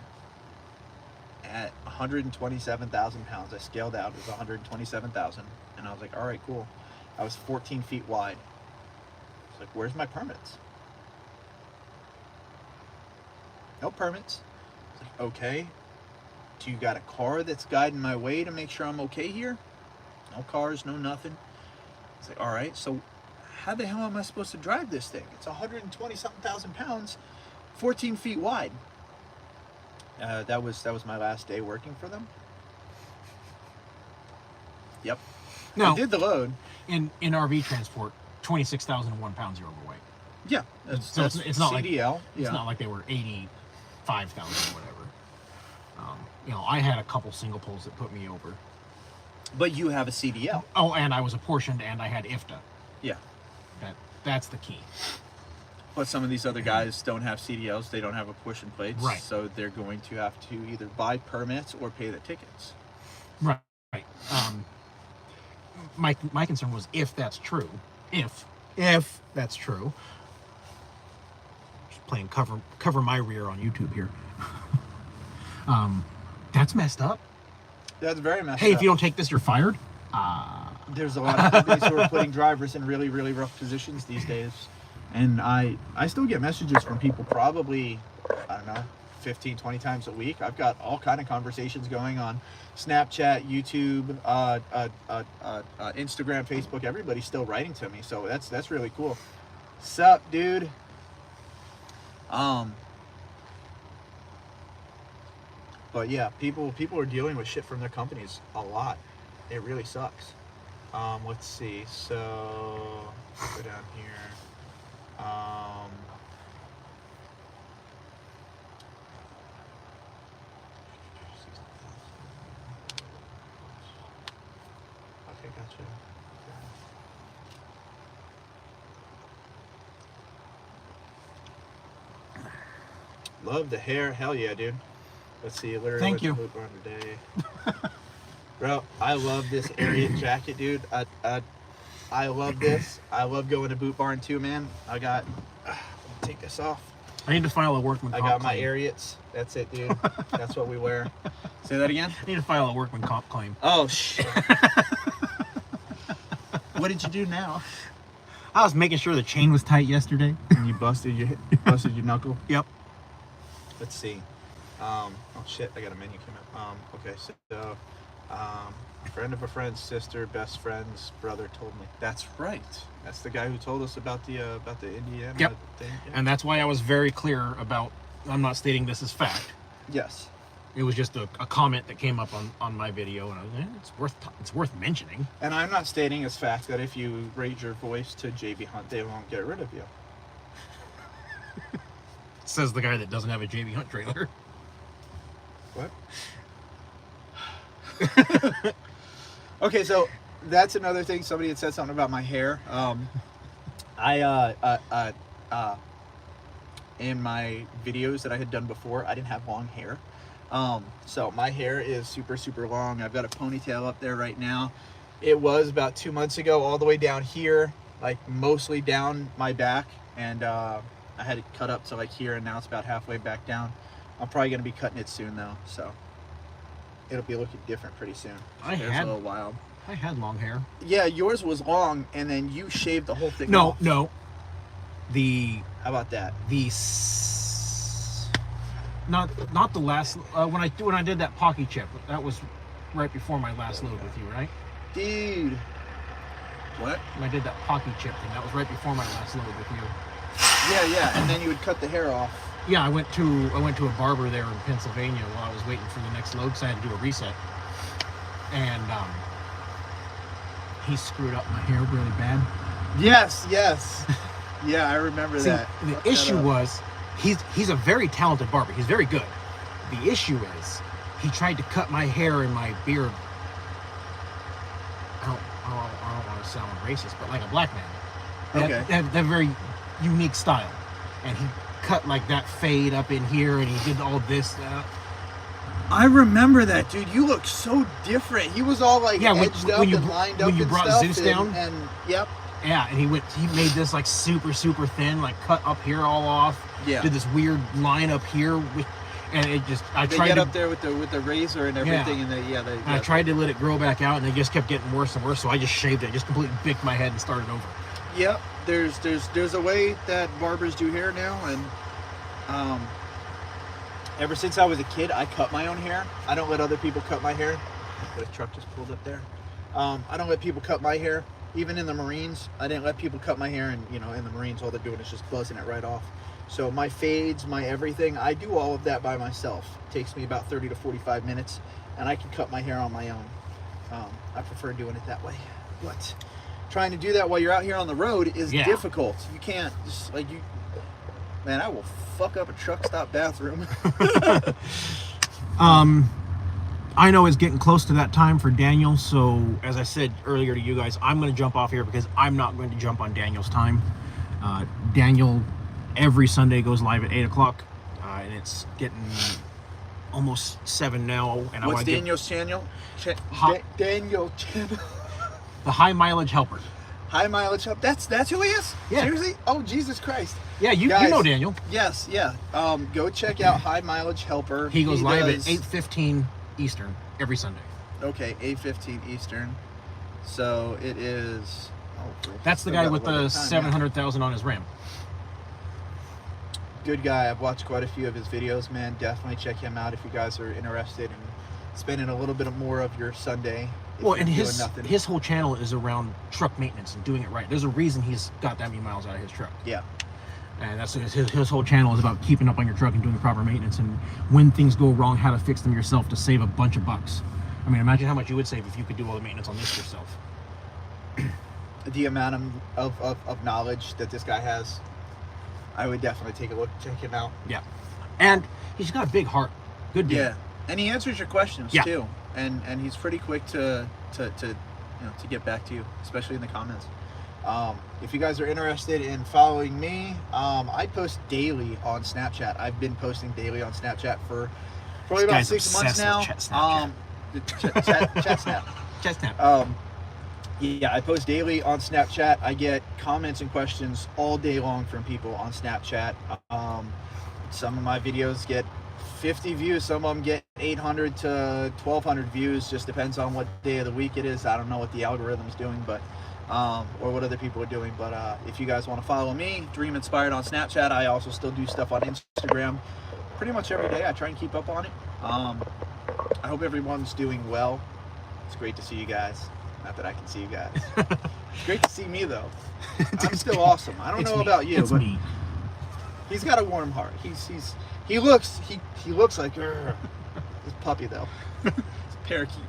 A: at 127,000 pounds. I scaled out. It was 127,000, and I was like, all right, cool. I was 14 feet wide. It's like, where's my permits? No permits. It's like, okay. Do you got a car that's guiding my way to make sure I'm okay here? No cars, no nothing. It's like, all right, so how the hell am I supposed to drive this thing? It's 120 something thousand pounds, 14 feet wide. That was my last day working for them. Yep.
B: Now,
A: I did the load.
B: in RV transport, 26,001 pounds you're overweight.
A: Yeah.
B: So it's not
A: CDL.
B: like it's not like they were 85,000 or whatever. I had a couple single poles that put me over.
A: But you have a CDL.
B: Oh, and I was apportioned and I had IFTA.
A: Yeah.
B: That's the key.
A: But some of these other guys don't have CDLs. They don't have apportion plates.
B: Right.
A: So they're going to have to either buy permits or pay the tickets.
B: Right. My concern was if that's true. If that's true. Just playing cover my rear on YouTube here. That's messed up.
A: That's very messed
B: Hey,
A: up.
B: if you don't take this, you're fired.
A: There's a lot of companies who are putting drivers in really, really rough positions these days. And I still get messages from people probably, I don't know, 15, 20 times a week. I've got all kind of conversations going on Snapchat, YouTube, Instagram, Facebook. Everybody's still writing to me. So that's really cool. Sup, dude? But yeah, people are dealing with shit from their companies a lot. It really sucks. Let's see. So go down here. Okay, gotcha. Love the hair. Hell yeah, dude. Let's see. Literally,
B: Thank you.
A: Boot Barn today. Bro, I love this Ariat jacket, dude. I love this. I love going to Boot Barn too, man. I got. Take this off.
B: I need to file a workman
A: I
B: comp
A: got my
B: claim.
A: Ariats. That's it, dude. That's what we wear. Say that again.
B: I need to file a workman comp claim.
A: Oh shit. What did you do now?
B: I was making sure the chain was tight yesterday.
A: You busted your knuckle.
B: Yep.
A: Let's see. Oh shit, I got a menu coming up. Okay, so friend of a friend's sister, best friend's brother told me. That's right. That's the guy who told us about the Indiana
B: Yep.
A: thing. Yeah.
B: And that's why I was very clear about, I'm not stating this as fact.
A: Yes.
B: It was just a comment that came up on my video, and I was like, it's worth mentioning.
A: And I'm not stating as fact that if you raise your voice to JB Hunt, they won't get rid of you.
B: Says the guy that doesn't have a JB Hunt trailer.
A: What? Okay, so that's another thing. Somebody had said something about my hair. In my videos that I had done before, I didn't have long hair. So my hair is super, super long. I've got a ponytail up there right now. It was about 2 months ago, all the way down here, like mostly down my back. And I had it cut up to like here, and now it's about halfway back down. I'm probably going to be cutting it soon though, so it'll be looking different pretty soon.
B: I
A: It's
B: had-
A: a little wild.
B: I had long hair.
A: Yeah, yours was long, and then you shaved the whole thing
B: No,
A: off.
B: no. The
A: How about that?
B: not the last when I did that Pocky chip, that was right before my last load with you, right?
A: Dude. What?
B: When I did that Pocky chip thing, that was right before my last load with you.
A: Yeah, and then you would cut the hair off.
B: Yeah, I went to a barber there in Pennsylvania while I was waiting for the next load, because I had to do a reset, and he screwed up my hair really bad.
A: Yes. Yeah, I remember
B: See,
A: that.
B: the
A: Fucked that
B: issue
A: up.
B: was he's a very talented barber. He's very good. The issue is he tried to cut my hair and my beard. I don't want to sound racist, but like a black man.
A: Okay.
B: That very unique style, and he cut like that fade up in here, and he did all this.
A: I remember that, dude. You look so different. He was all like edged up and lined up
B: when you
A: and
B: brought
A: stuff.
B: Zeus down,
A: and yep.
B: Yeah, and he made this like super thin, like cut up here all off.
A: Yeah.
B: Did this weird line up here, and it just
A: They get up there with the razor and everything,
B: yeah.
A: and
B: I tried to let it grow back out, and it just kept getting worse and worse. So I just shaved it, just completely bicked my head and started over.
A: Yep. There's a way that barbers do hair now, and ever since I was a kid, I cut my own hair. I don't let other people cut my hair. The truck just pulled up there. I don't let people cut my hair. Even in the Marines, I didn't let people cut my hair, and in the Marines, all they're doing is just buzzing it right off. So my fades, my everything, I do all of that by myself. It takes me about 30 to 45 minutes, and I can cut my hair on my own. I prefer doing it that way. But trying to do that while you're out here on the road is difficult. You can't just man, I will fuck up a truck stop bathroom.
B: I know it's getting close to that time for Daniel, so as I said earlier to you guys, I'm going to jump off here because I'm not going to jump on Daniel's time. Daniel every Sunday goes live at 8 o'clock, and it's getting almost 7 now. And
A: What's Daniel's channel? Daniel channel.
B: The High Mileage Helper.
A: High Mileage Helper. That's who he is?
B: Yeah.
A: Seriously? Oh, Jesus Christ.
B: Yeah, you know Daniel.
A: Yes, yeah. Go check out High Mileage Helper.
B: He goes live at 8:15 Eastern every Sunday.
A: Okay, 8:15 Eastern. So it is.
B: That's the guy with the 700,000 on his Ram.
A: Good guy. I've watched quite a few of his videos, man. Definitely check him out if you guys are interested in spending a little bit more of your Sunday.
B: Well, and his whole channel is around truck maintenance and doing it right. There's a reason he's got that many miles out of his truck.
A: Yeah.
B: And that's his whole channel is about keeping up on your truck and doing the proper maintenance, and when things go wrong, how to fix them yourself to save a bunch of bucks. I mean, imagine how much you would save if you could do all the maintenance on this yourself.
A: The amount of knowledge that this guy has, I would definitely take a look, check him out.
B: Yeah. And he's got a big heart. Good dude.
A: Yeah. And he answers your questions too. And he's pretty quick to get back to you, especially in the comments. If you guys are interested in following me, I post daily on Snapchat. I've been posting daily on Snapchat for probably about 6 months now. Chat Snap.
B: Chat Snap.
A: Yeah, I post daily on Snapchat. I get comments and questions all day long from people on Snapchat. Some of my videos get 50 views, some of them get 800 to 1200 views, just depends on what day of the week it is. I don't know what the algorithm's doing, but or what other people are doing, but if you guys want to follow me, Dream Inspired on Snapchat. I also still do stuff on Instagram pretty much every day. I try and keep up on it. I hope everyone's doing well. It's great to see you guys. Not that I can see you guys. It's great to see me though. I'm still awesome. I don't know about you, but
B: me.
A: He's got a warm heart. He looks like this puppy though. It's a parakeet.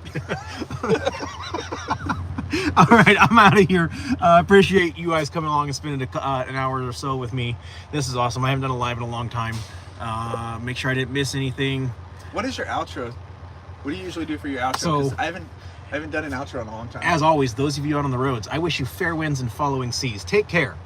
B: All right, I'm out of here. Appreciate you guys coming along and spending an hour or so with me. This is awesome. I haven't done a live in a long time. Make sure I didn't miss anything.
A: What is your outro? What do you usually do for your outro?
B: So,
A: 'cause I haven't done an outro in a long time.
B: As always, those of you out on the roads, I wish you fair winds and following seas. Take care.